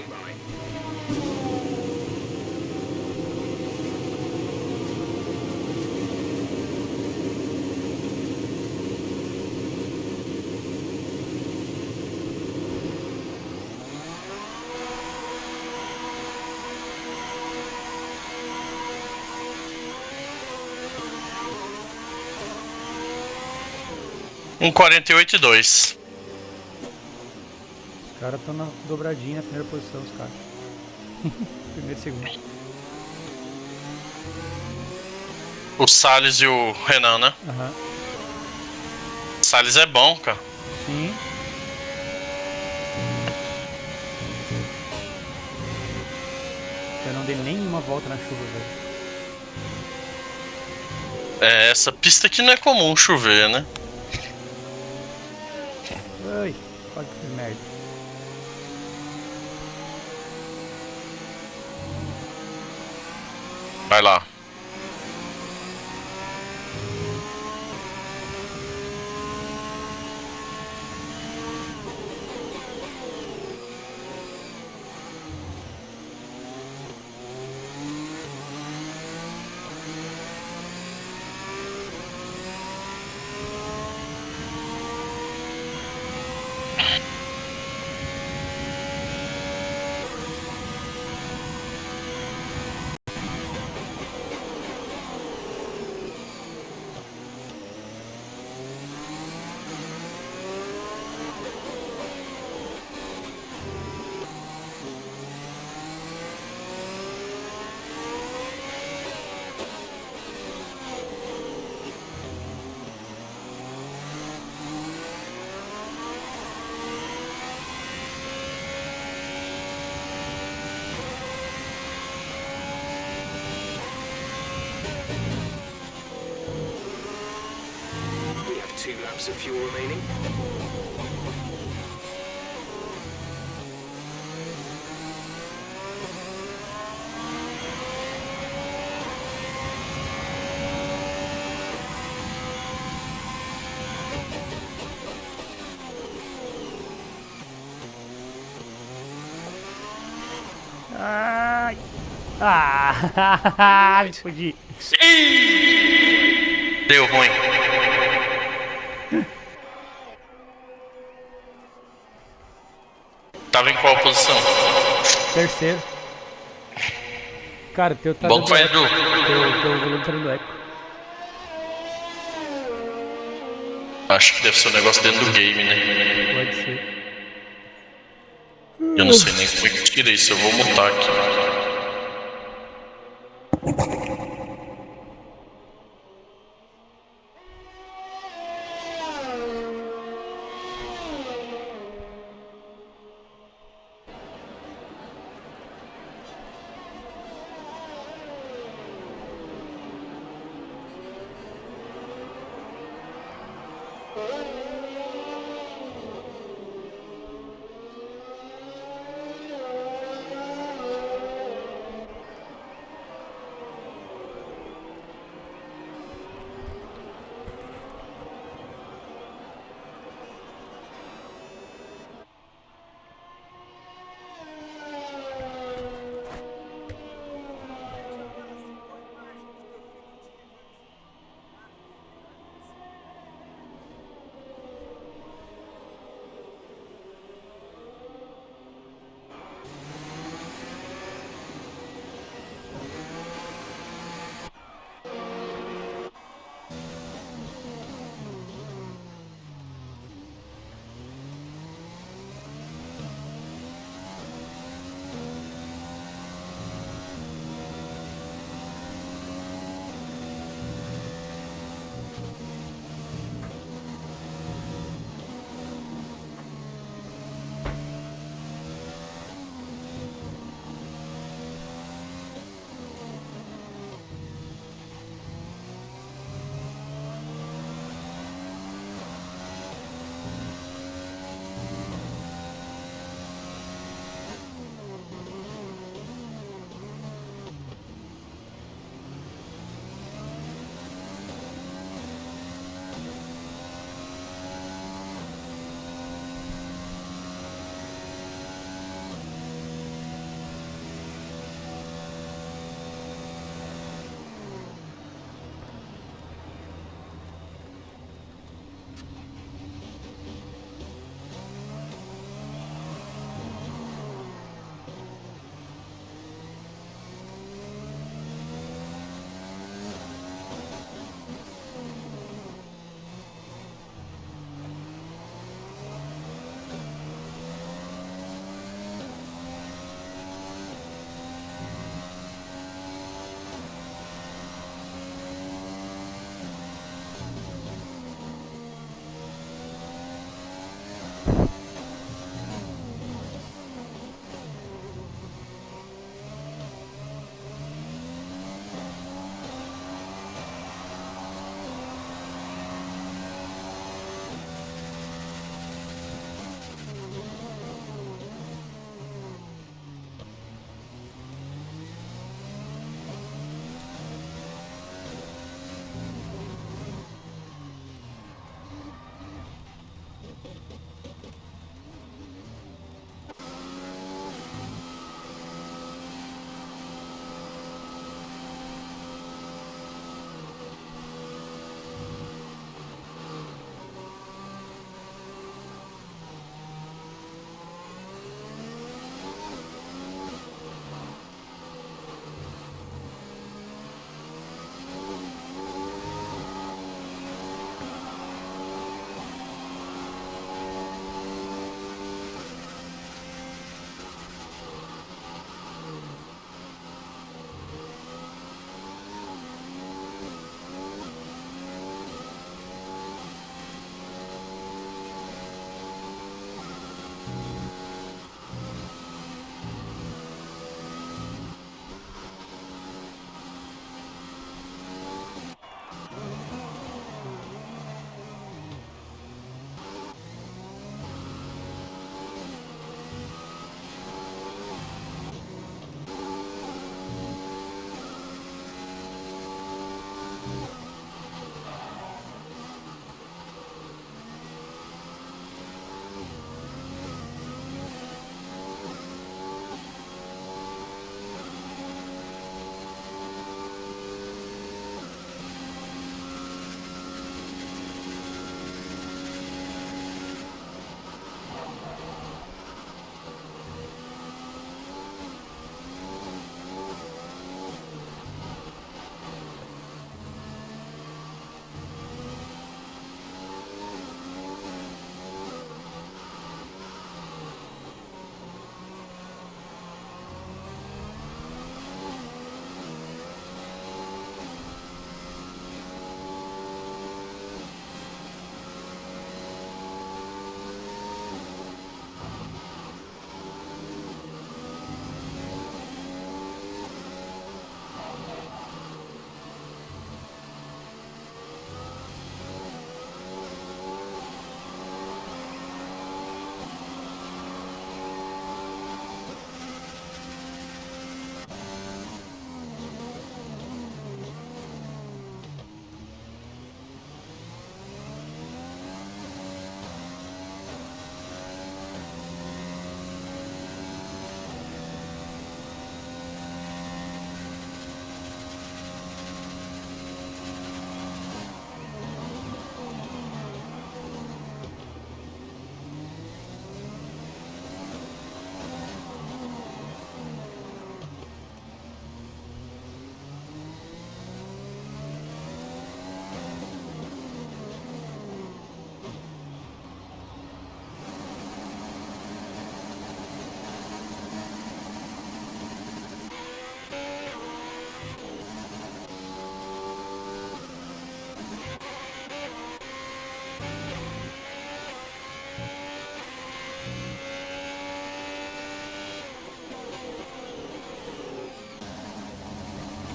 by.
Um 48,2.
Os caras estão na dobradinha na primeira posição, os caras. Primeiro e segundo.
O Salles e o Renan, né?
Aham.
Salles é bom, cara.
Sim. Eu não dei nenhuma volta na chuva, velho.
É, essa pista aqui não é comum chover, né?
Ai, quase que fiz merda.
Vai lá.
We have 2 laps of fuel remaining.
Ai! Ah! Me fodi.
Deu ruim. Tava em qual posição?
Terceiro. Cara, o teu tá
Bom
dando
foi,
eco.
Edu.
Teu volume tá dando eco.
Acho que deve ser um negócio dentro do game, né?
Pode ser.
Eu não sei nem como é que tira isso. Eu vou mutar aqui.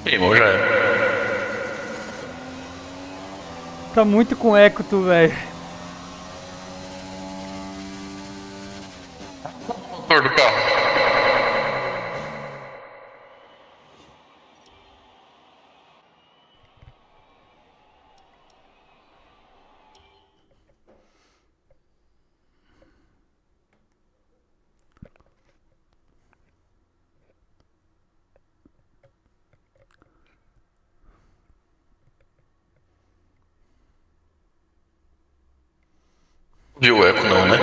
Queimou, já era.
Tá muito com eco, tu, velho.
Motor do carro. Viu o eco não, né?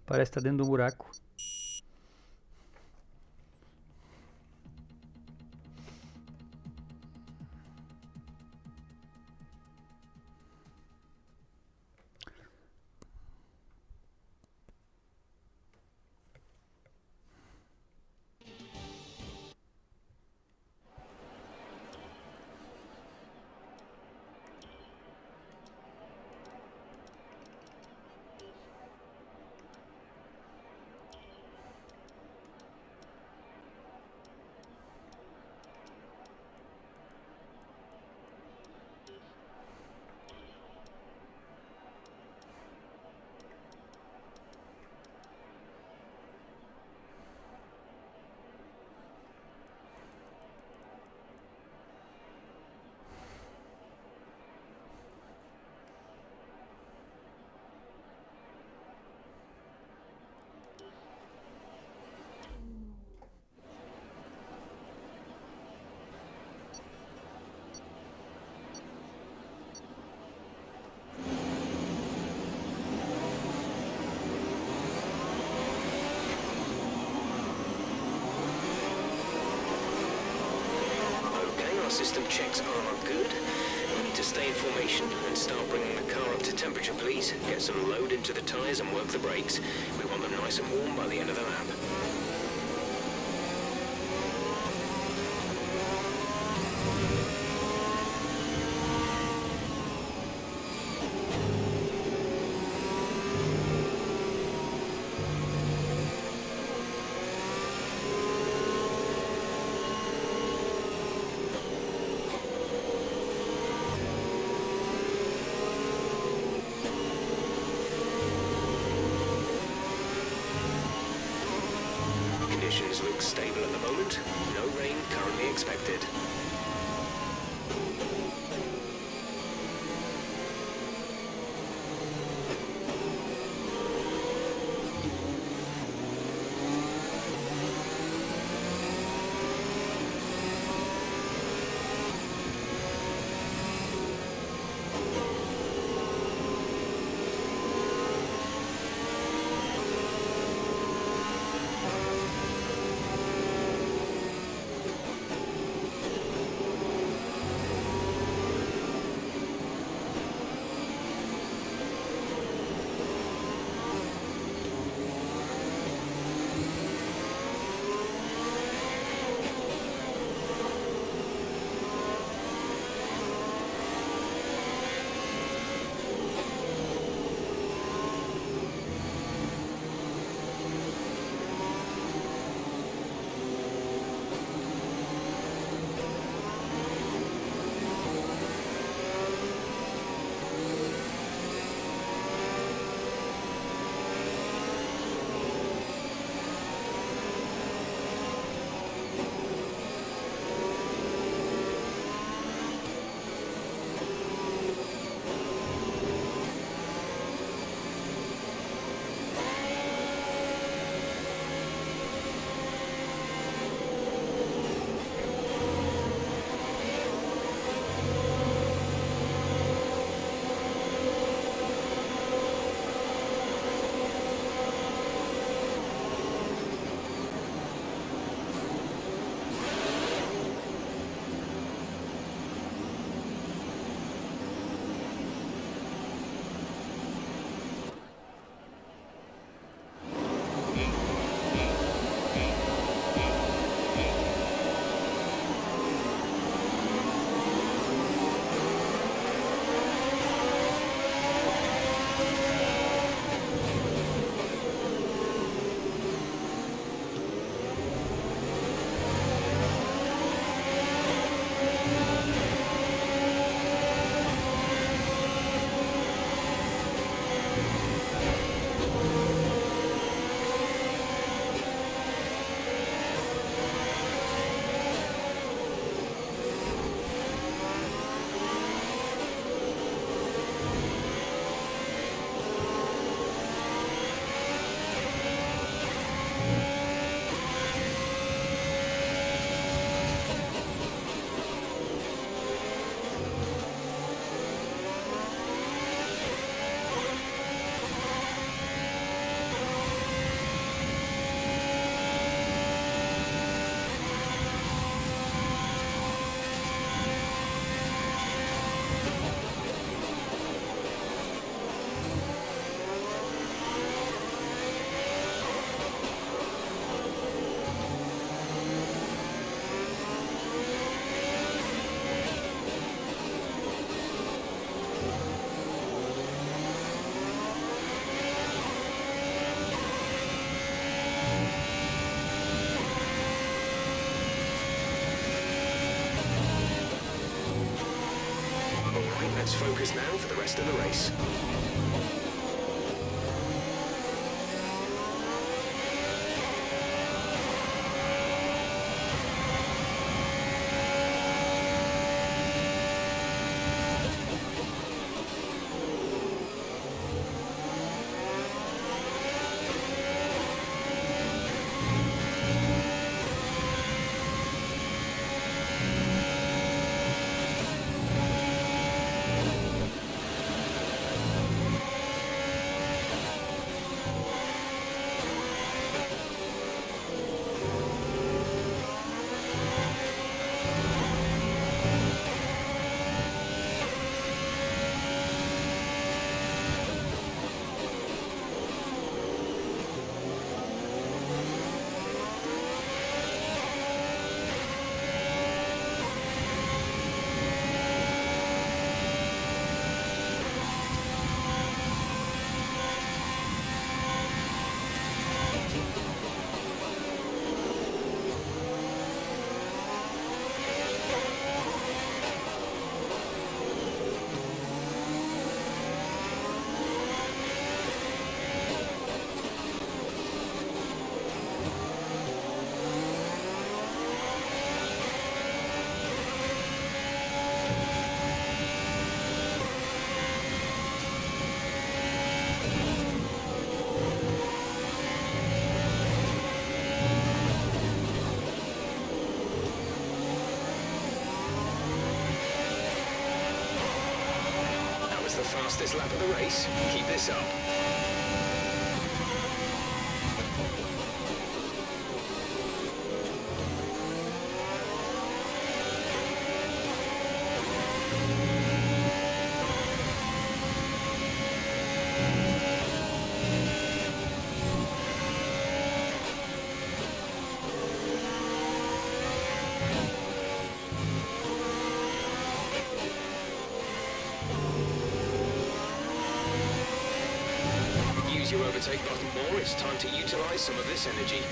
Parece que tá dentro do buraco.
Okay, our system checks are good. We need to stay in formation and start bringing the car up to temperature, please. Get some load into the tyres and work the brakes. We want them nice and warm by the end of the lap. Conditions look stable at the moment. No rain currently expected. Let's focus now for the rest of the race. The fastest lap of the race. Keep this up. Use your overtake button more. It's time to utilize some of this energy.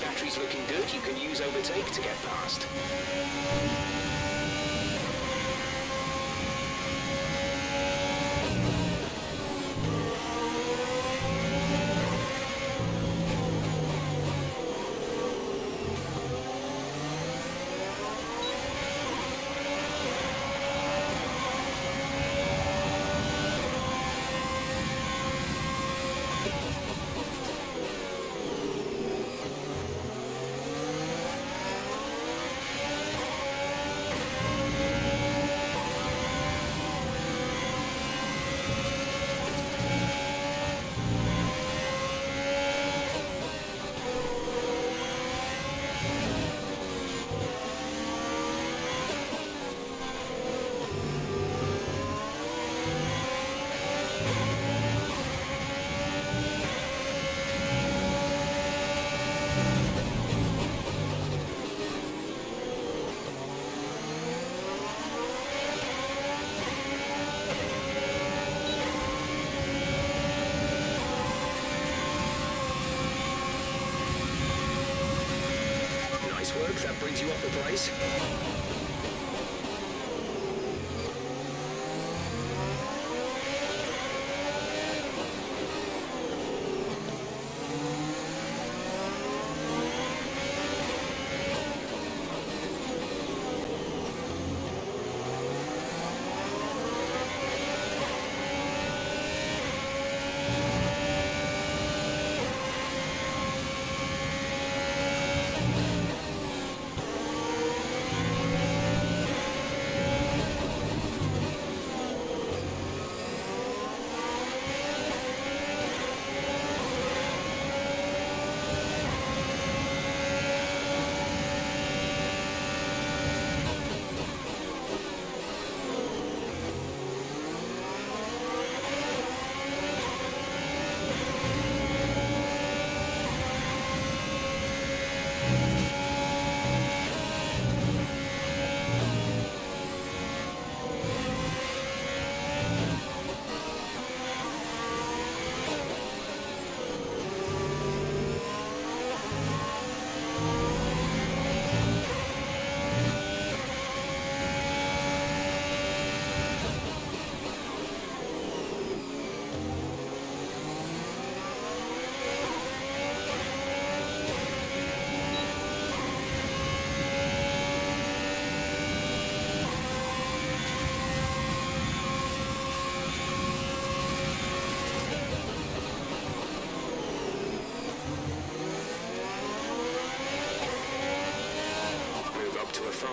Battery's looking good. You can use overtake to get past. Nice work, that brings you up a place.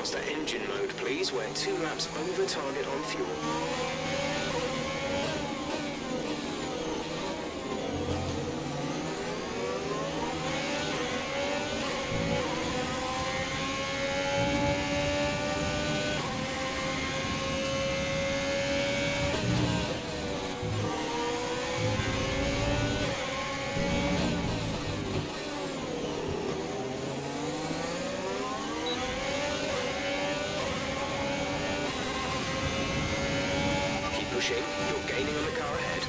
faster engine mode, please. We're 2 laps over target on fuel. Keep pushing. You're gaining on the car ahead.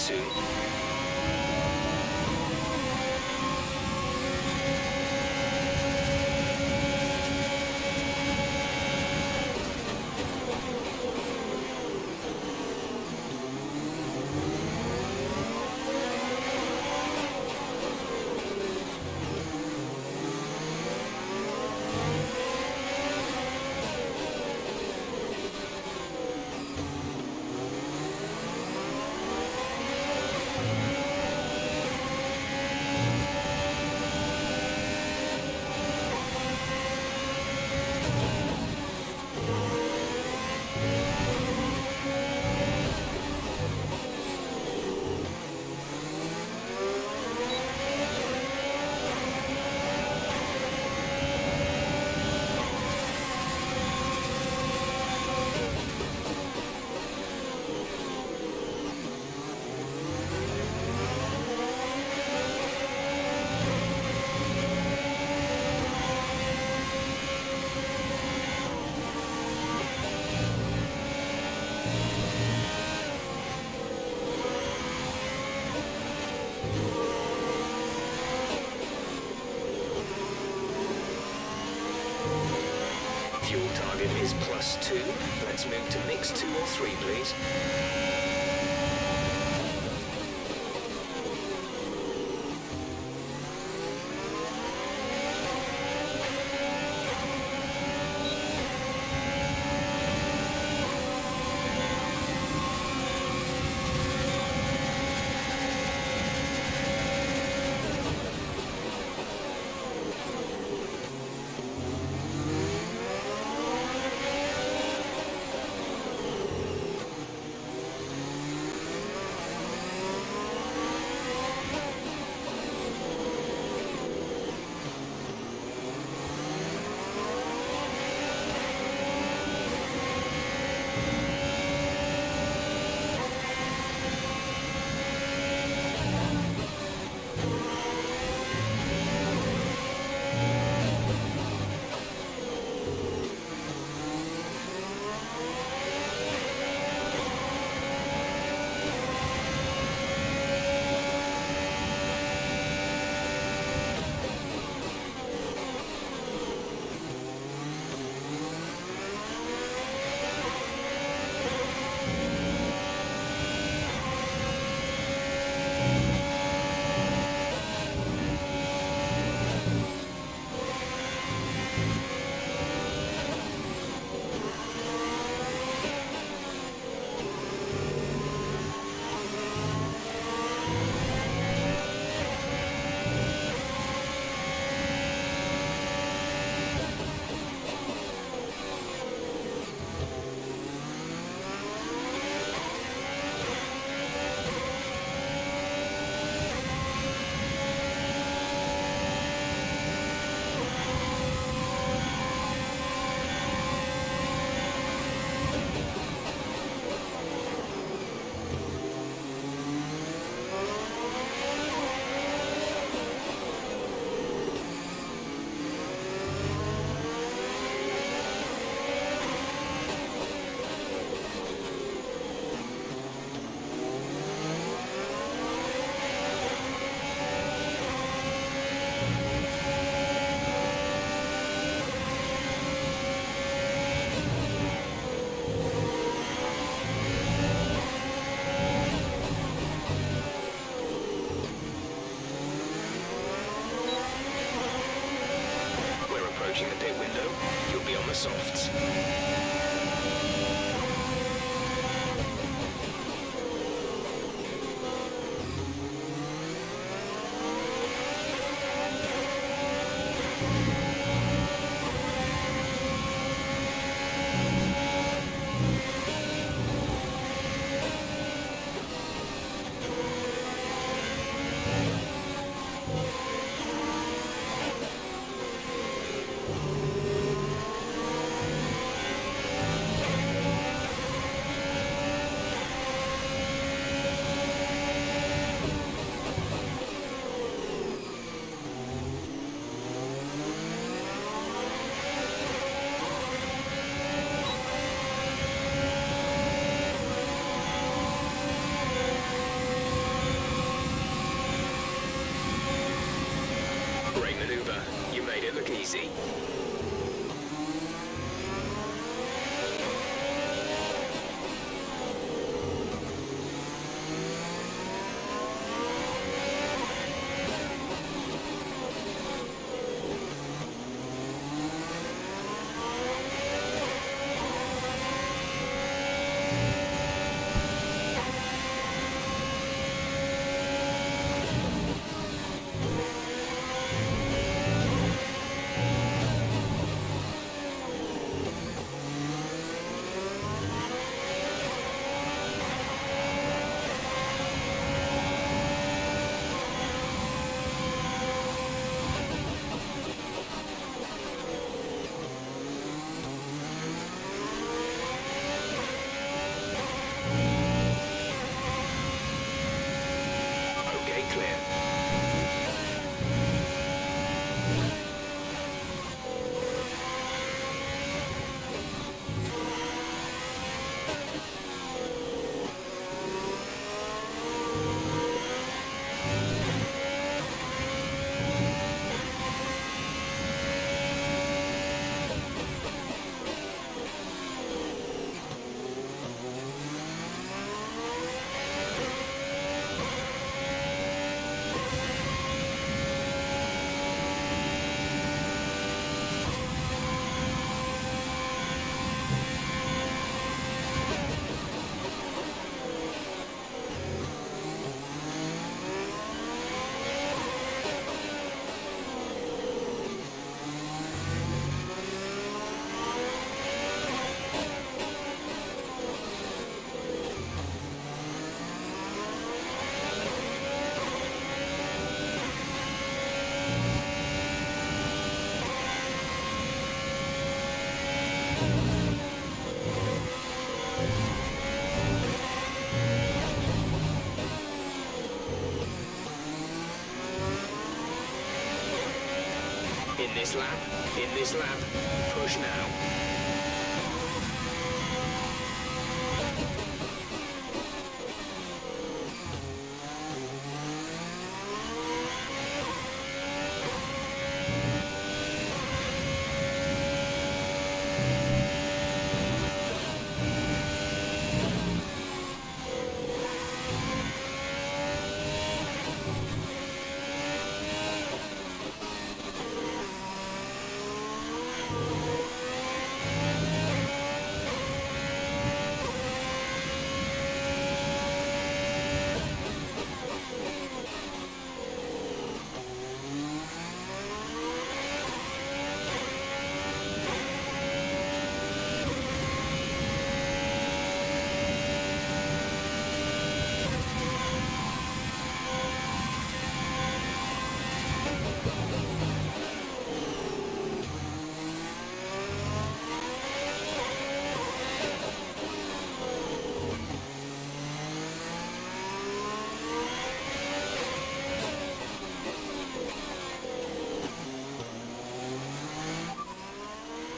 soon. Fuel target is +2. Let's move to mix 2 or 3, please. Approaching the pit window, you'll be on the softs. easy. Okay, clear. In this lap, push now.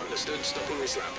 Understood, stopping this lap.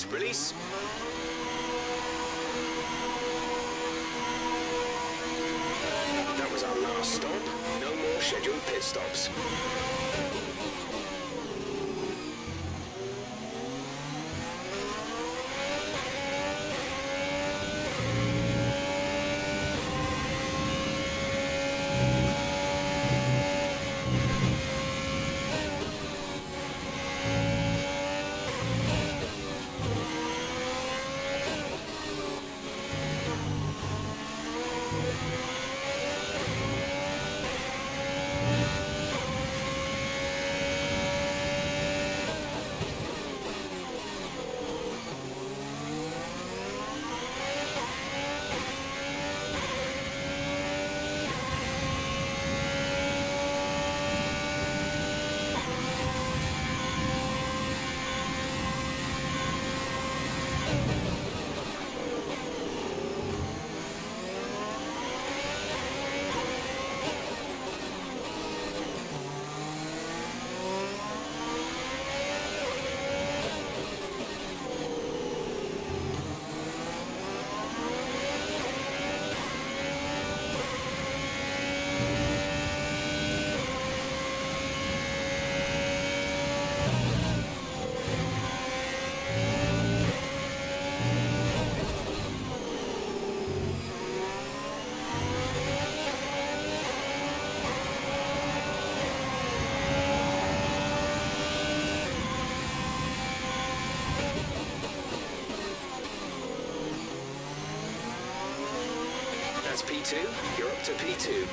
Release. That was our last stop. No more scheduled pit stops. That's P2. You're up to P2.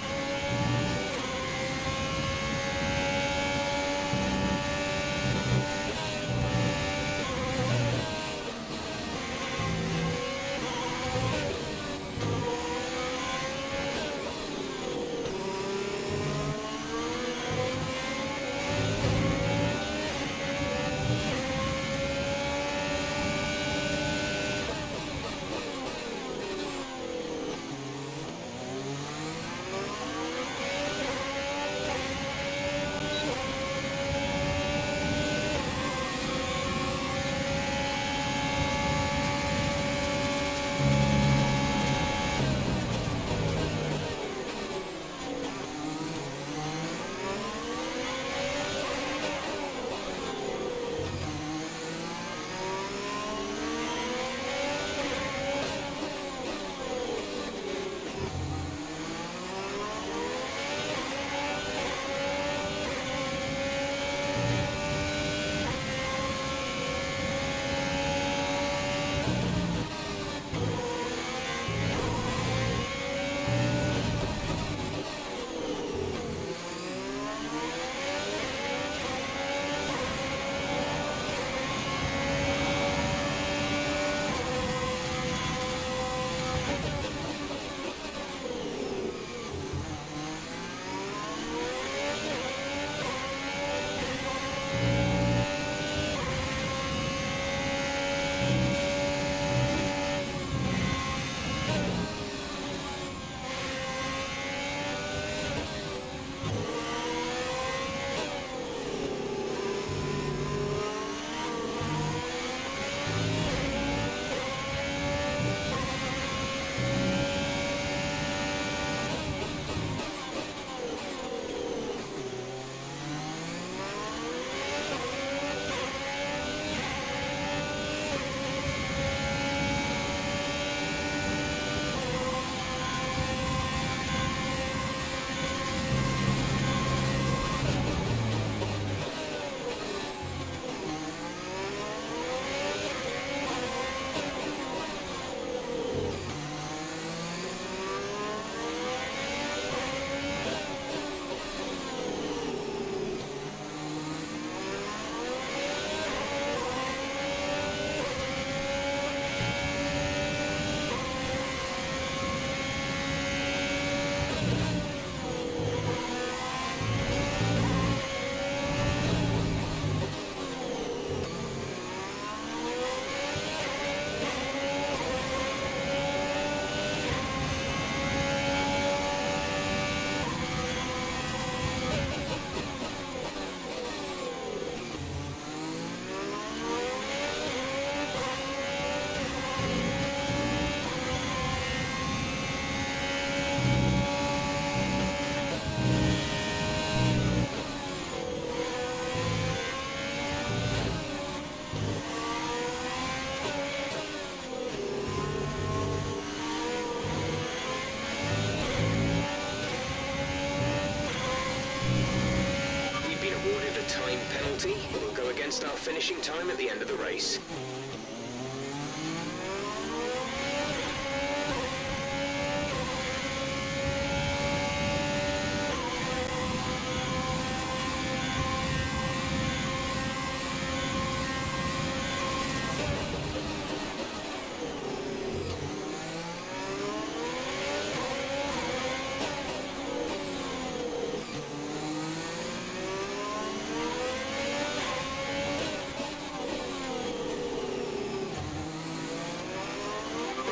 Penalty. It will go against our finishing time at the end of the race.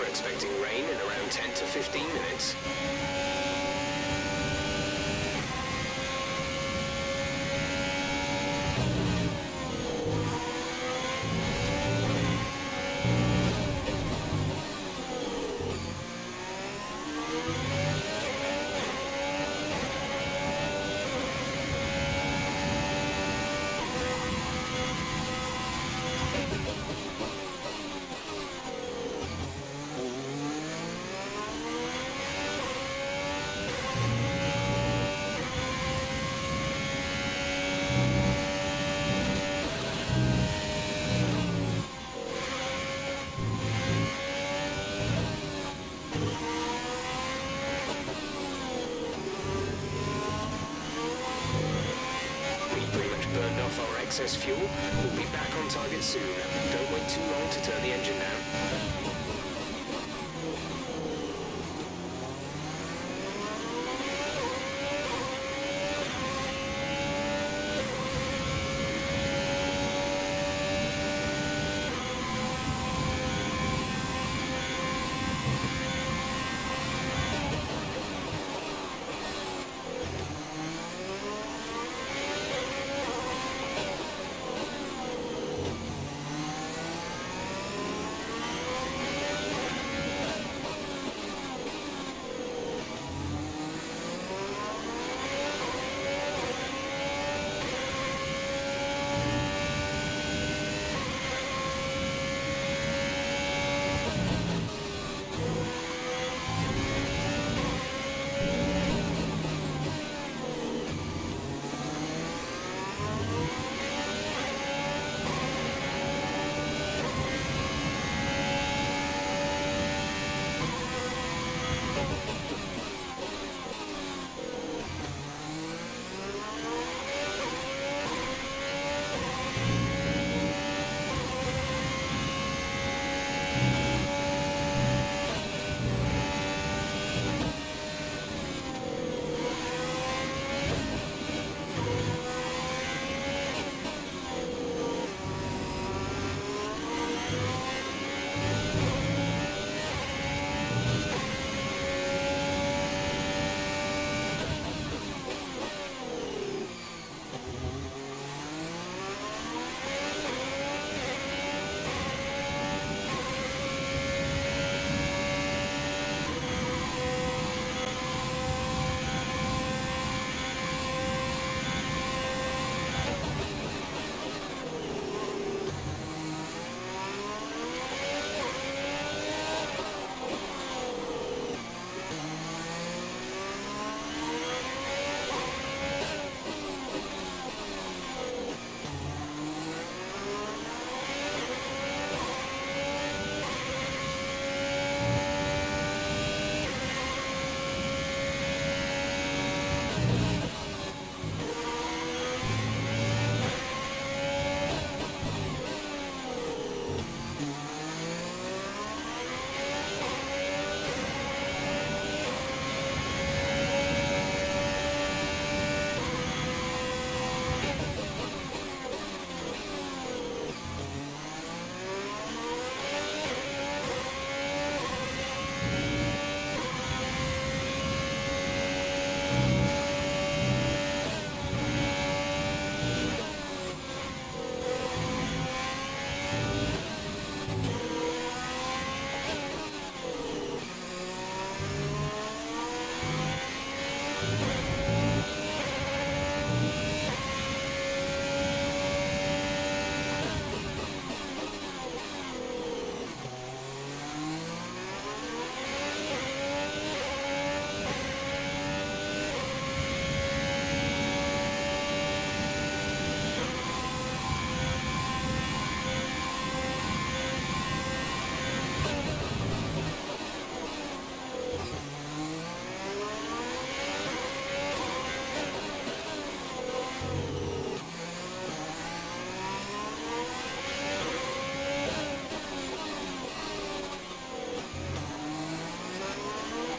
Expecting rain in around 10 to 15 minutes. excess fuel. We'll be back on target soon. Don't wait too long to turn the engine down.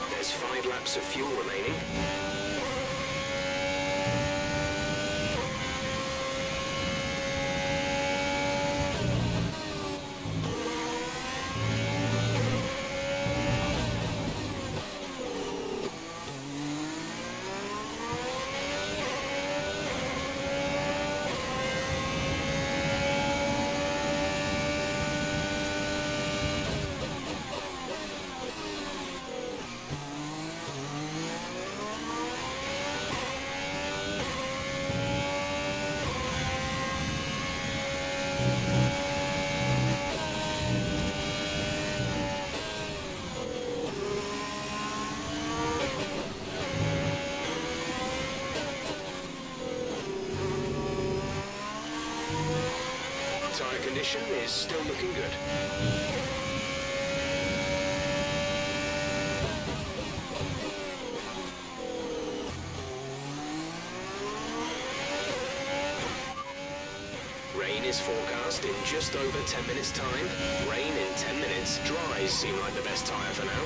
There's 5 laps of fuel remaining. Tire condition is still looking good. is forecast in just over 10 minutes time. Rain in 10 minutes. Dries seem like the best tyre for now.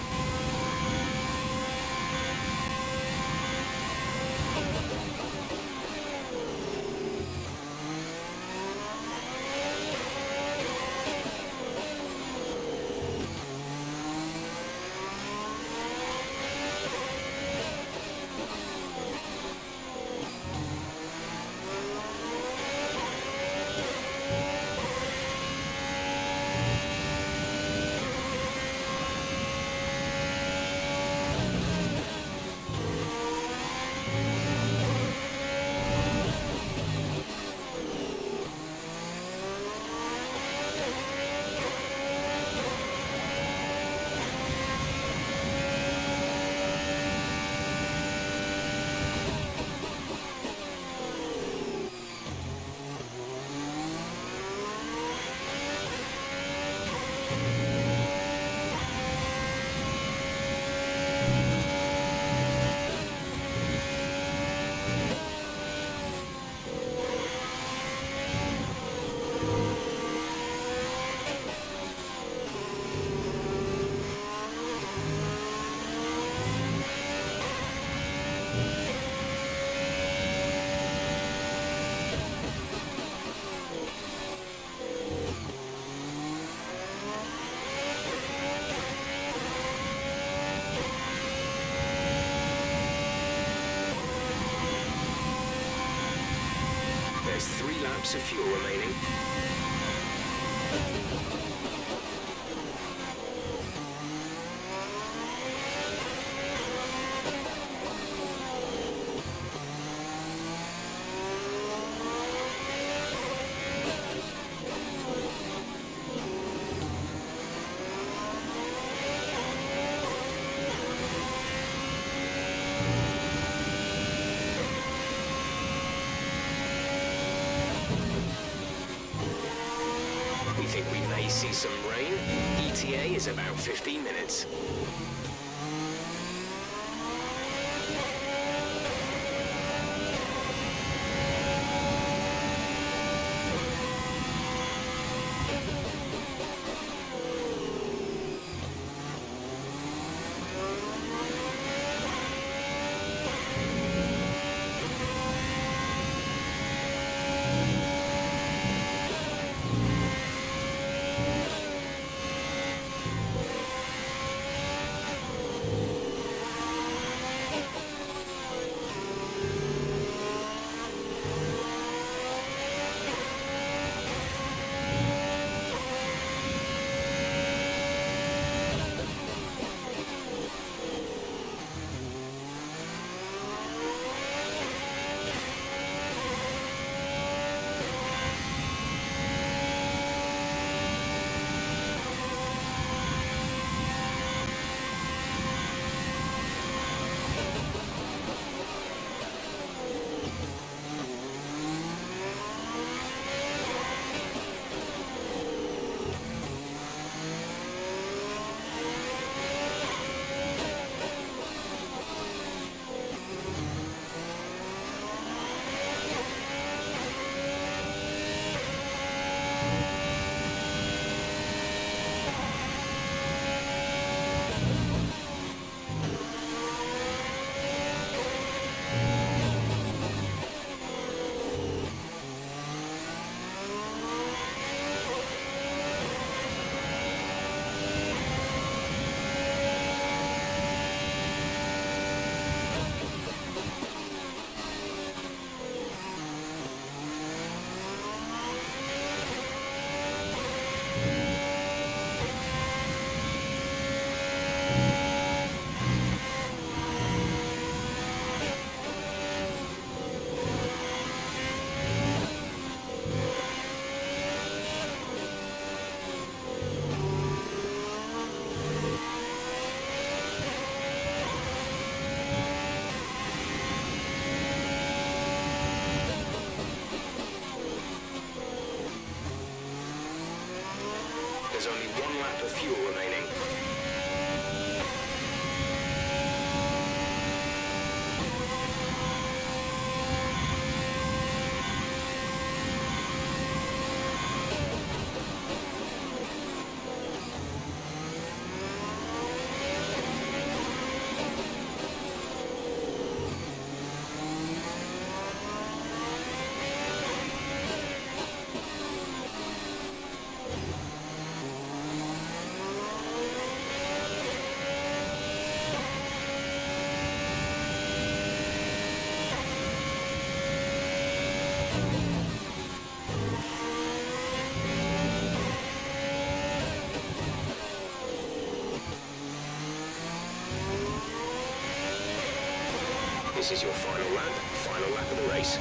There's 3 laps of fuel remaining. We think we may see some rain. ETA is about 15 minutes. This is your final lap of the race.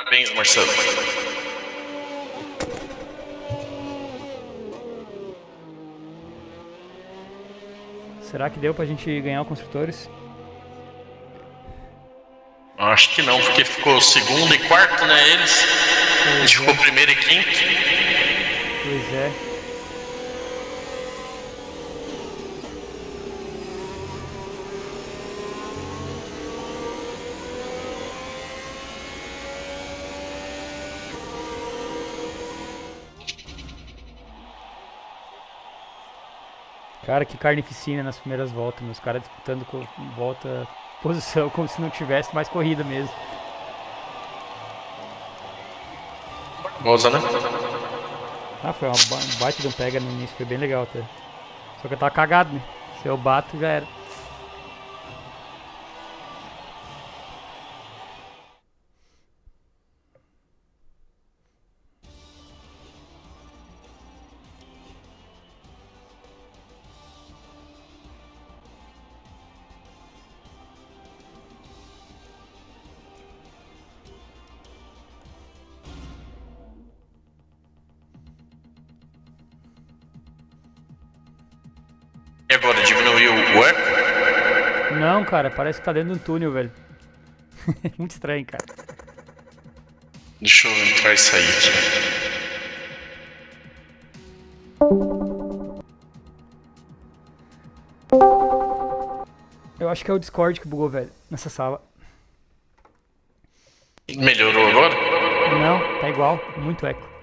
Parabéns, Marcelo.
Será que deu pra gente ganhar o Construtores?
Acho que não, porque ficou segundo e quarto, né? A gente ficou primeiro e quinto.
Pois é. Cara, que carnificina nas primeiras voltas, meus caras disputando com volta, posição, como se não tivesse mais corrida mesmo.
Moza, né?
Ah, foi uma baita de um pega no início, foi bem legal até. Só que eu tava cagado, né? Se eu bato, já era.
E agora, diminuiu o eco?
Não, cara, parece que tá dentro de um túnel, velho. Muito estranho, cara.
Deixa eu entrar e sair aqui.
Eu acho que é o Discord que bugou, velho, nessa sala.
Melhorou agora?
Não, tá igual, muito eco.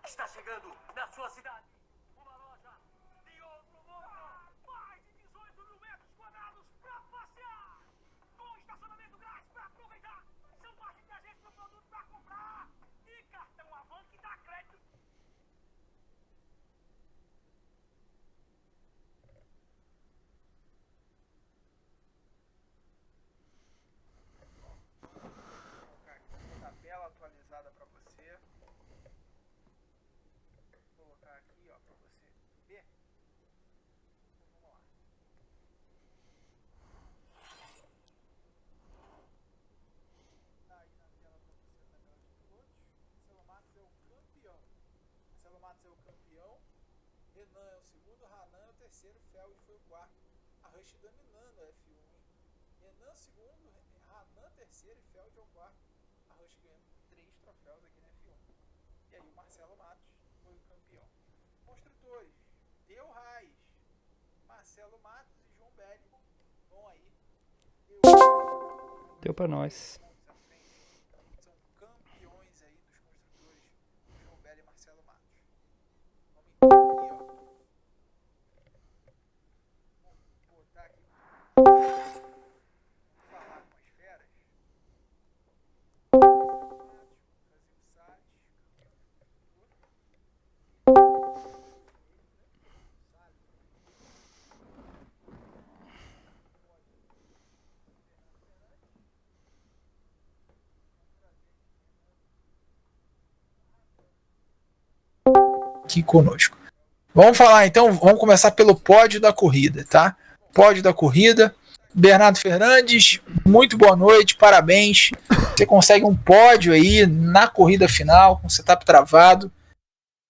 Está chegando na sua cidade uma loja de outro mundo. Mais de 18 mil metros quadrados para passear. Com estacionamento grátis para aproveitar. São mais de 300 mil produtos para comprar. E cartão Avan que dá crédito.
Tabela atualizada para você. Vou colocar aqui, ó, para você ver. Então, vamos lá. Tá aí na tela para você a tabela de pilotos. Marcelo Matos é o campeão. Marcelo Matos é o campeão. Renan é o segundo, Hanan é o terceiro, Feld foi o quarto. A Rush dominando a F1. Renan segundo, Hanan terceiro e Feld é o quarto. A Rush ganhando 3 troféus aqui na F1. E aí o Marcelo Matos foi o campeão. Construtores, Deu Reis, Marcelo Matos e João Belli vão aí.
Deu pra nós.
São campeões aí dos construtores, João Belli e Marcelo Matos. Vamos então aqui, ó. Vou botar aqui. Falar com as feras. Brasil Salles. Aqui conosco. Vamos falar então, vamos começar pelo pódio da corrida, tá? Pódio da corrida. Bernardo Fernandes, muito boa noite, parabéns. Você consegue um pódio aí na corrida final, com o setup travado.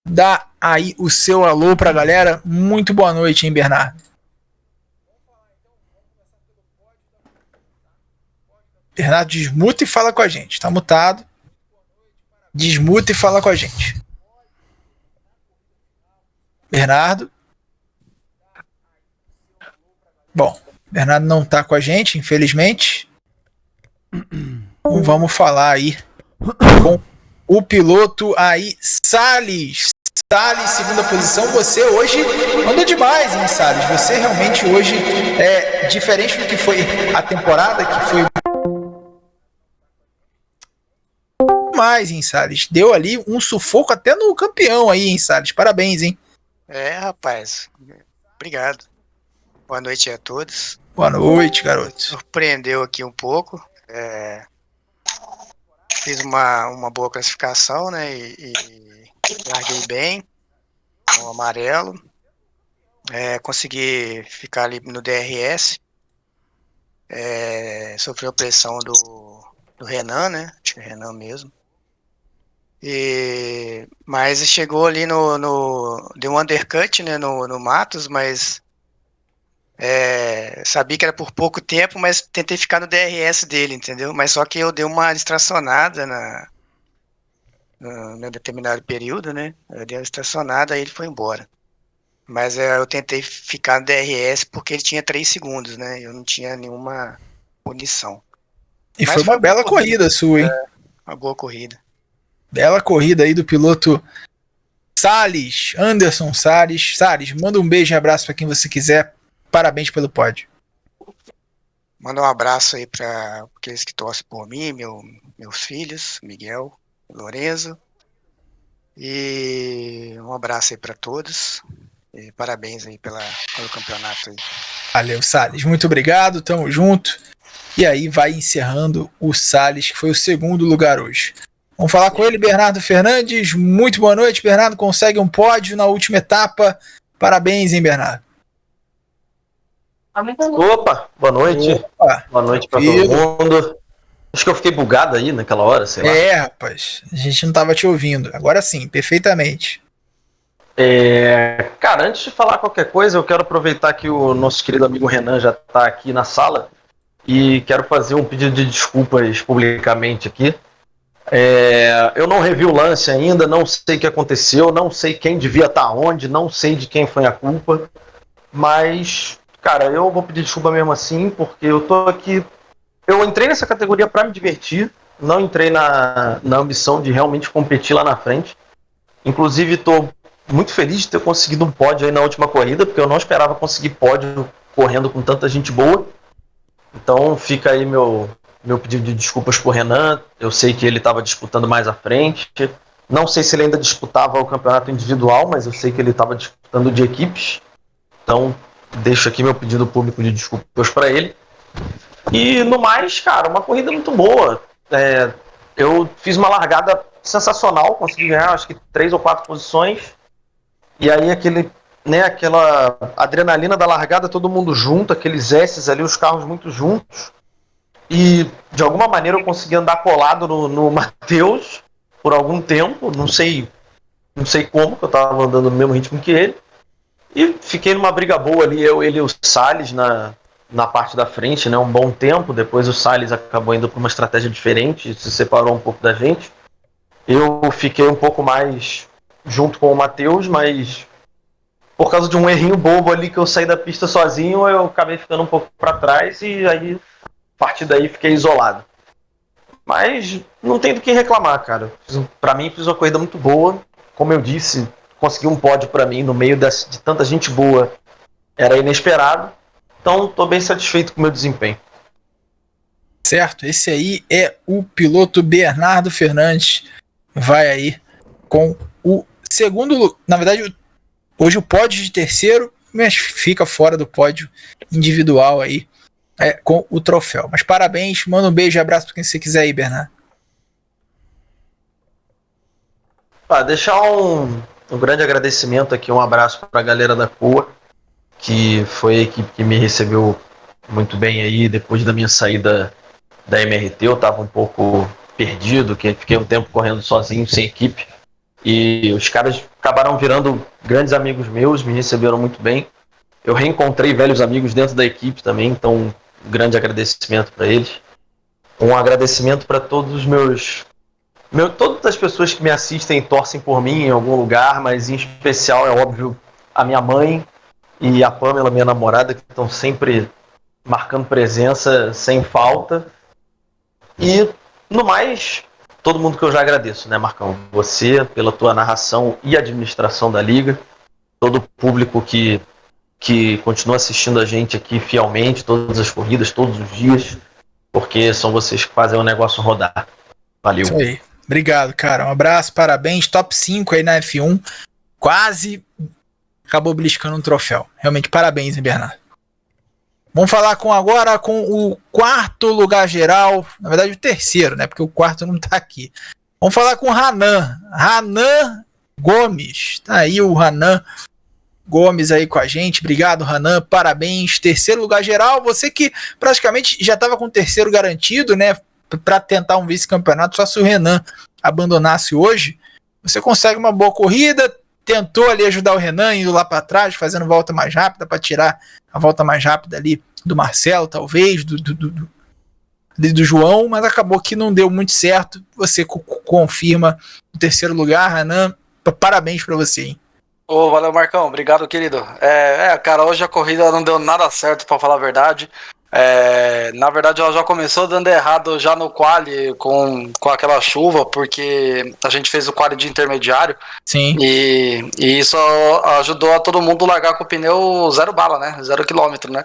Dá aí o seu alô pra galera. Muito boa noite, hein, Bernardo? Bernardo, desmuta e fala com a gente. Tá mutado. Desmuta e fala com a gente. Bernardo. Bom, Bernardo não tá com a gente, infelizmente. Então vamos falar aí com o piloto aí, Salles. Salles, segunda posição. Você hoje anda demais, hein, Salles? Você realmente hoje é diferente do que foi a temporada, que foi mais, hein, Salles? Deu ali um sufoco até no campeão aí, hein, Salles? Parabéns, hein?
É, rapaz. Obrigado. Boa noite a todos.
Boa noite, garoto.
Surpreendeu aqui um pouco. Fiz uma boa classificação, né? E larguei bem. O amarelo. Consegui ficar ali no DRS. Sofreu pressão do Renan, né? Acho que é Renan mesmo. Mas chegou ali deu um undercut, né, no Matos, mas sabia que era por pouco tempo, mas tentei ficar no DRS dele, entendeu? Mas só que eu dei uma distracionada no determinado período, né? Eu dei uma distracionada, aí ele foi embora. Mas eu tentei ficar no DRS porque ele tinha 3 segundos, né? Eu não tinha nenhuma punição.
E
Mas
foi uma bela corrida sua, hein?
Uma boa corrida.
Bela corrida aí do piloto Salles, Anderson Salles. Salles, manda um beijo e abraço para quem você quiser. Parabéns pelo pódio.
Manda um abraço aí para aqueles que torcem por mim, meus filhos, Miguel, Lorenzo. E um abraço aí para todos. E parabéns aí pelo campeonato aí.
Valeu, Salles. Muito obrigado, tamo junto. E aí vai encerrando o Salles, que foi o segundo lugar hoje. Vamos falar com ele, Bernardo Fernandes. Muito boa noite, Bernardo. Consegue um pódio na última etapa. Parabéns, hein, Bernardo?
Opa, boa noite.
Opa,
boa noite pra todo mundo. Acho que eu fiquei bugado aí naquela hora, sei lá.
Rapaz, a gente não tava te ouvindo. Agora sim, perfeitamente.
Cara, antes de falar qualquer coisa, eu quero aproveitar que o nosso querido amigo Renan já tá aqui na sala e quero fazer um pedido de desculpas publicamente aqui. Eu não revi o lance ainda, não sei o que aconteceu, não sei quem devia estar onde, não sei de quem foi a culpa, mas, cara, eu vou pedir desculpa mesmo assim, porque eu tô aqui, eu entrei nessa categoria para me divertir, não entrei na ambição de realmente competir lá na frente, Inclusive, estou muito feliz de ter conseguido um pódio aí na última corrida, porque eu não esperava conseguir pódio correndo com tanta gente boa. Então fica aí meu pedido de desculpas pro Renan. Eu sei que ele estava disputando mais à frente. Não sei se ele ainda disputava o campeonato individual, mas eu sei que ele estava disputando de equipes. Então deixo aqui meu pedido público de desculpas para ele. E no mais, cara, uma corrida muito boa. Eu fiz uma largada sensacional, consegui ganhar acho que 3 ou 4 posições. E aí aquela adrenalina da largada, todo mundo junto, aqueles S's ali, os carros muito juntos. E de alguma maneira eu consegui andar colado no Matheus por algum tempo, não sei como, que eu tava andando no mesmo ritmo que ele. E fiquei numa briga boa ali, ele e o Salles na parte da frente, né, um bom tempo. Depois o Salles acabou indo para uma estratégia diferente, se separou um pouco da gente. Eu fiquei um pouco mais junto com o Matheus, mas por causa de um errinho bobo ali que eu saí da pista sozinho, eu acabei ficando um pouco para trás e aí, a partir daí, fiquei isolado. Mas não tem do que reclamar, cara. Para mim, fiz uma corrida muito boa. Como eu disse, conseguir um pódio para mim no meio de tanta gente boa era inesperado. Então, estou bem satisfeito com o meu desempenho.
Certo, esse aí é o piloto Bernardo Fernandes. Vai aí com o segundo, na verdade, hoje o pódio de terceiro, mas fica fora do pódio individual aí, com o troféu. Mas parabéns, manda um beijo e abraço para quem você quiser aí, Bernardo.
Deixar um grande agradecimento aqui, um abraço para a galera da COA, que foi a equipe que me recebeu muito bem aí depois da minha saída da MRT. Eu estava um pouco perdido, que fiquei um tempo correndo sozinho, sem equipe, e os caras acabaram virando grandes amigos meus, me receberam muito bem. Eu reencontrei velhos amigos dentro da equipe também, então um grande agradecimento para eles. Um agradecimento para todos os todas as pessoas que me assistem e torcem por mim em algum lugar, mas em especial, é óbvio, a minha mãe e a Pamela, minha namorada, que estão sempre marcando presença sem falta. E, no mais, todo mundo que eu já agradeço, né, Marcão? Você, pela tua narração e administração da Liga, todo o público que continua assistindo a gente aqui fielmente, todas as corridas, todos os dias, porque são vocês que fazem o negócio rodar. Valeu.
Isso aí. Obrigado, cara. Um abraço, parabéns. Top 5 aí na F1. Quase acabou beliscando um troféu. Realmente, parabéns, hein, Bernardo. Vamos falar agora com o quarto lugar geral. Na verdade, o terceiro, né? Porque o quarto não tá aqui. Vamos falar com o Ranan. Ranan Gomes. Tá aí o Ranan Gomes aí com a gente. Obrigado, Ranan. Parabéns. Terceiro lugar geral. Você que praticamente já estava com o terceiro garantido, né? Para tentar um vice-campeonato, só se o Renan abandonasse hoje. Você consegue uma boa corrida. Tentou ali ajudar o Renan, indo lá para trás, fazendo volta mais rápida, para tirar a volta mais rápida ali do Marcelo, talvez, do João, mas acabou que não deu muito certo. Você confirma o terceiro lugar, Renan. Parabéns para você, hein?
Valeu, Marcão. Obrigado, querido. Cara, hoje a corrida não deu nada certo, para falar a verdade. Na verdade, ela já começou dando errado já no quali com aquela chuva, porque a gente fez o quali de intermediário.
Sim.
E isso ajudou a todo mundo largar com o pneu 0 bala, né? 0 quilômetro, né?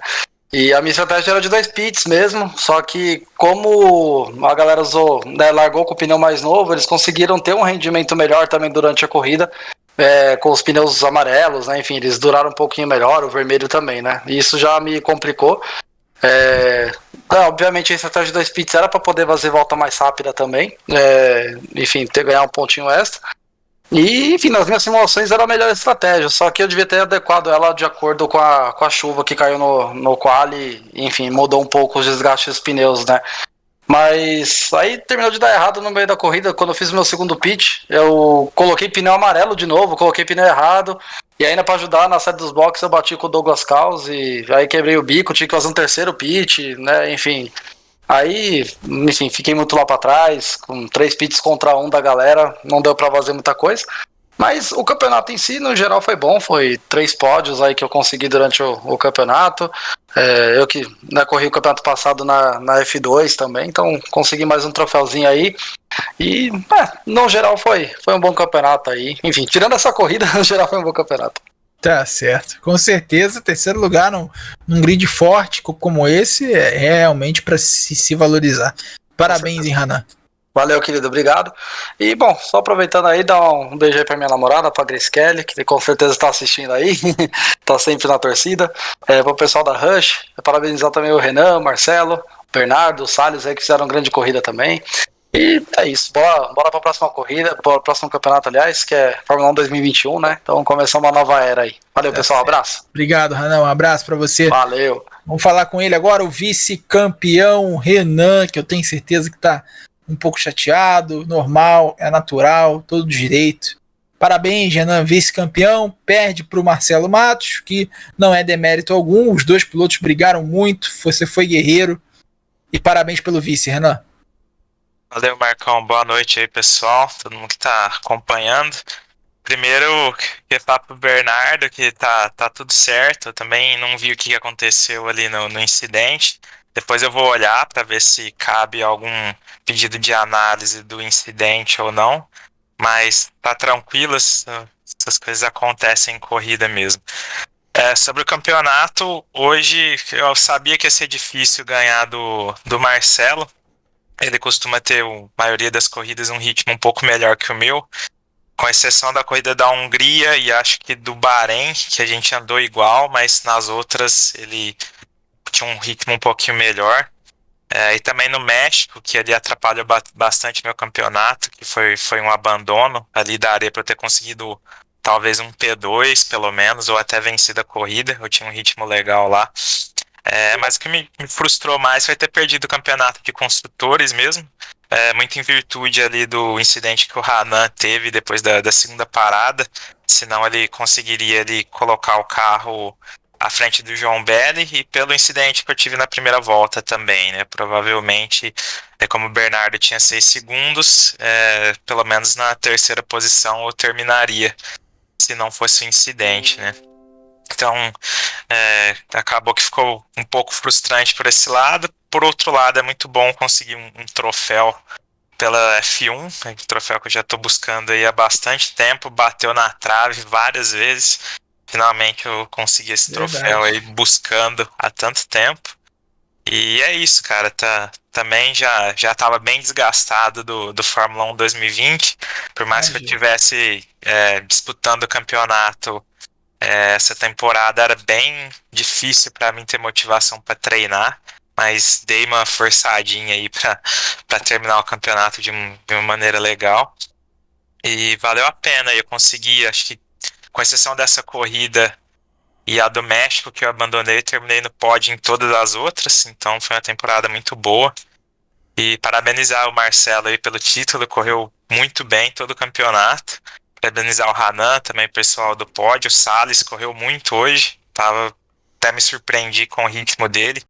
E a minha estratégia era de 2 pits mesmo, só que como a galera usou, né, largou com o pneu mais novo, eles conseguiram ter um rendimento melhor também durante a corrida. Com os pneus amarelos, né? Enfim, eles duraram um pouquinho melhor, o vermelho também, né? E isso já me complicou. Obviamente a estratégia de 2 pits era para poder fazer volta mais rápida também, enfim, ganhar um pontinho extra. E enfim, nas minhas simulações era a melhor estratégia, só que eu devia ter adequado ela de acordo com a chuva que caiu no quali. Enfim, mudou um pouco os desgastes dos pneus, né? Mas aí terminou de dar errado no meio da corrida. Quando eu fiz o meu segundo pit, eu coloquei pneu amarelo de novo, coloquei pneu errado. E ainda para ajudar na saída dos boxes eu bati com o Douglas Caus e aí quebrei o bico, tive que fazer um terceiro pit, né? Enfim, aí, fiquei muito lá para trás, com 3 pits contra 1 da galera, não deu para fazer muita coisa. Mas o campeonato em si, no geral, foi bom. Foi 3 pódios aí que eu consegui durante o campeonato. Eu que corri o campeonato passado na F2 também, então consegui mais um troféuzinho aí. E, no geral, foi um bom campeonato aí. Enfim, tirando essa corrida, no geral foi um bom campeonato.
Tá certo. Com certeza, terceiro lugar num grid forte como esse é realmente para se valorizar. Parabéns, hein, Hanan.
Valeu, querido, obrigado. E, bom, só aproveitando aí, dar um beijo aí pra minha namorada, pra Grace Kelly, que com certeza tá assistindo aí, tá sempre na torcida. Pro pessoal da Rush, parabenizar também o Renan, o Marcelo, o Bernardo, o Salles aí, que fizeram uma grande corrida também. E é isso, bora pra próxima corrida, pro próximo campeonato, aliás, que é Fórmula 1 2021, né? Então começar uma nova era aí. Valeu, pessoal, abraço.
Obrigado, Hanan, um abraço para você.
Valeu.
Vamos falar com ele agora, o vice-campeão Renan, que eu tenho certeza que tá um pouco chateado, normal, é natural, todo direito. Parabéns, Renan, vice-campeão, perde para o Marcelo Matos, que não é demérito algum, os dois pilotos brigaram muito, você foi guerreiro, e parabéns pelo vice, Renan.
Valeu, Marcão, boa noite aí, pessoal, todo mundo que tá acompanhando. Primeiro, queria falar pro Bernardo que tá tudo certo, eu também não vi o que aconteceu ali no incidente. Depois eu vou olhar para ver se cabe algum pedido de análise do incidente ou não, mas tá tranquilo, essas coisas acontecem em corrida mesmo. Sobre o campeonato, hoje eu sabia que ia ser difícil ganhar do Marcelo. Ele costuma ter, a maioria das corridas, um ritmo um pouco melhor que o meu, com exceção da corrida da Hungria e acho que do Bahrein, que a gente andou igual, mas nas outras ele tinha um ritmo um pouquinho melhor. E também no México, que ali atrapalhou bastante meu campeonato, que foi um abandono ali da área para eu ter conseguido talvez um P2 pelo menos, ou até vencido a corrida, eu tinha um ritmo legal lá. Mas o que me frustrou mais foi ter perdido o campeonato de construtores mesmo, muito em virtude ali do incidente que o Hanan teve depois da segunda parada, senão ele conseguiria ali colocar o carro à frente do João Belli, e pelo incidente que eu tive na primeira volta também, né? Provavelmente, como o Bernardo tinha 6 segundos, pelo menos na terceira posição eu terminaria, se não fosse o incidente, né? Então, acabou que ficou um pouco frustrante por esse lado. Por outro lado, é muito bom conseguir um troféu pela F1, troféu que eu já estou buscando aí há bastante tempo, bateu na trave várias vezes. Finalmente eu consegui esse troféu aí buscando há tanto tempo. E é isso, cara. Também já estava bem desgastado do Fórmula 1 2020. Por mais que eu estivesse disputando o campeonato, essa temporada era bem difícil para mim ter motivação para treinar, mas dei uma forçadinha aí para terminar o campeonato de uma maneira legal. E valeu a pena. Eu consegui, acho que com exceção dessa corrida e a do México que eu abandonei, terminei no pódio em todas as outras, então foi uma temporada muito boa. E parabenizar o Marcelo aí pelo título, correu muito bem todo o campeonato. Parabenizar o Hanan, também o pessoal do pódio. O Salles correu muito hoje, até me surpreendi com o ritmo dele.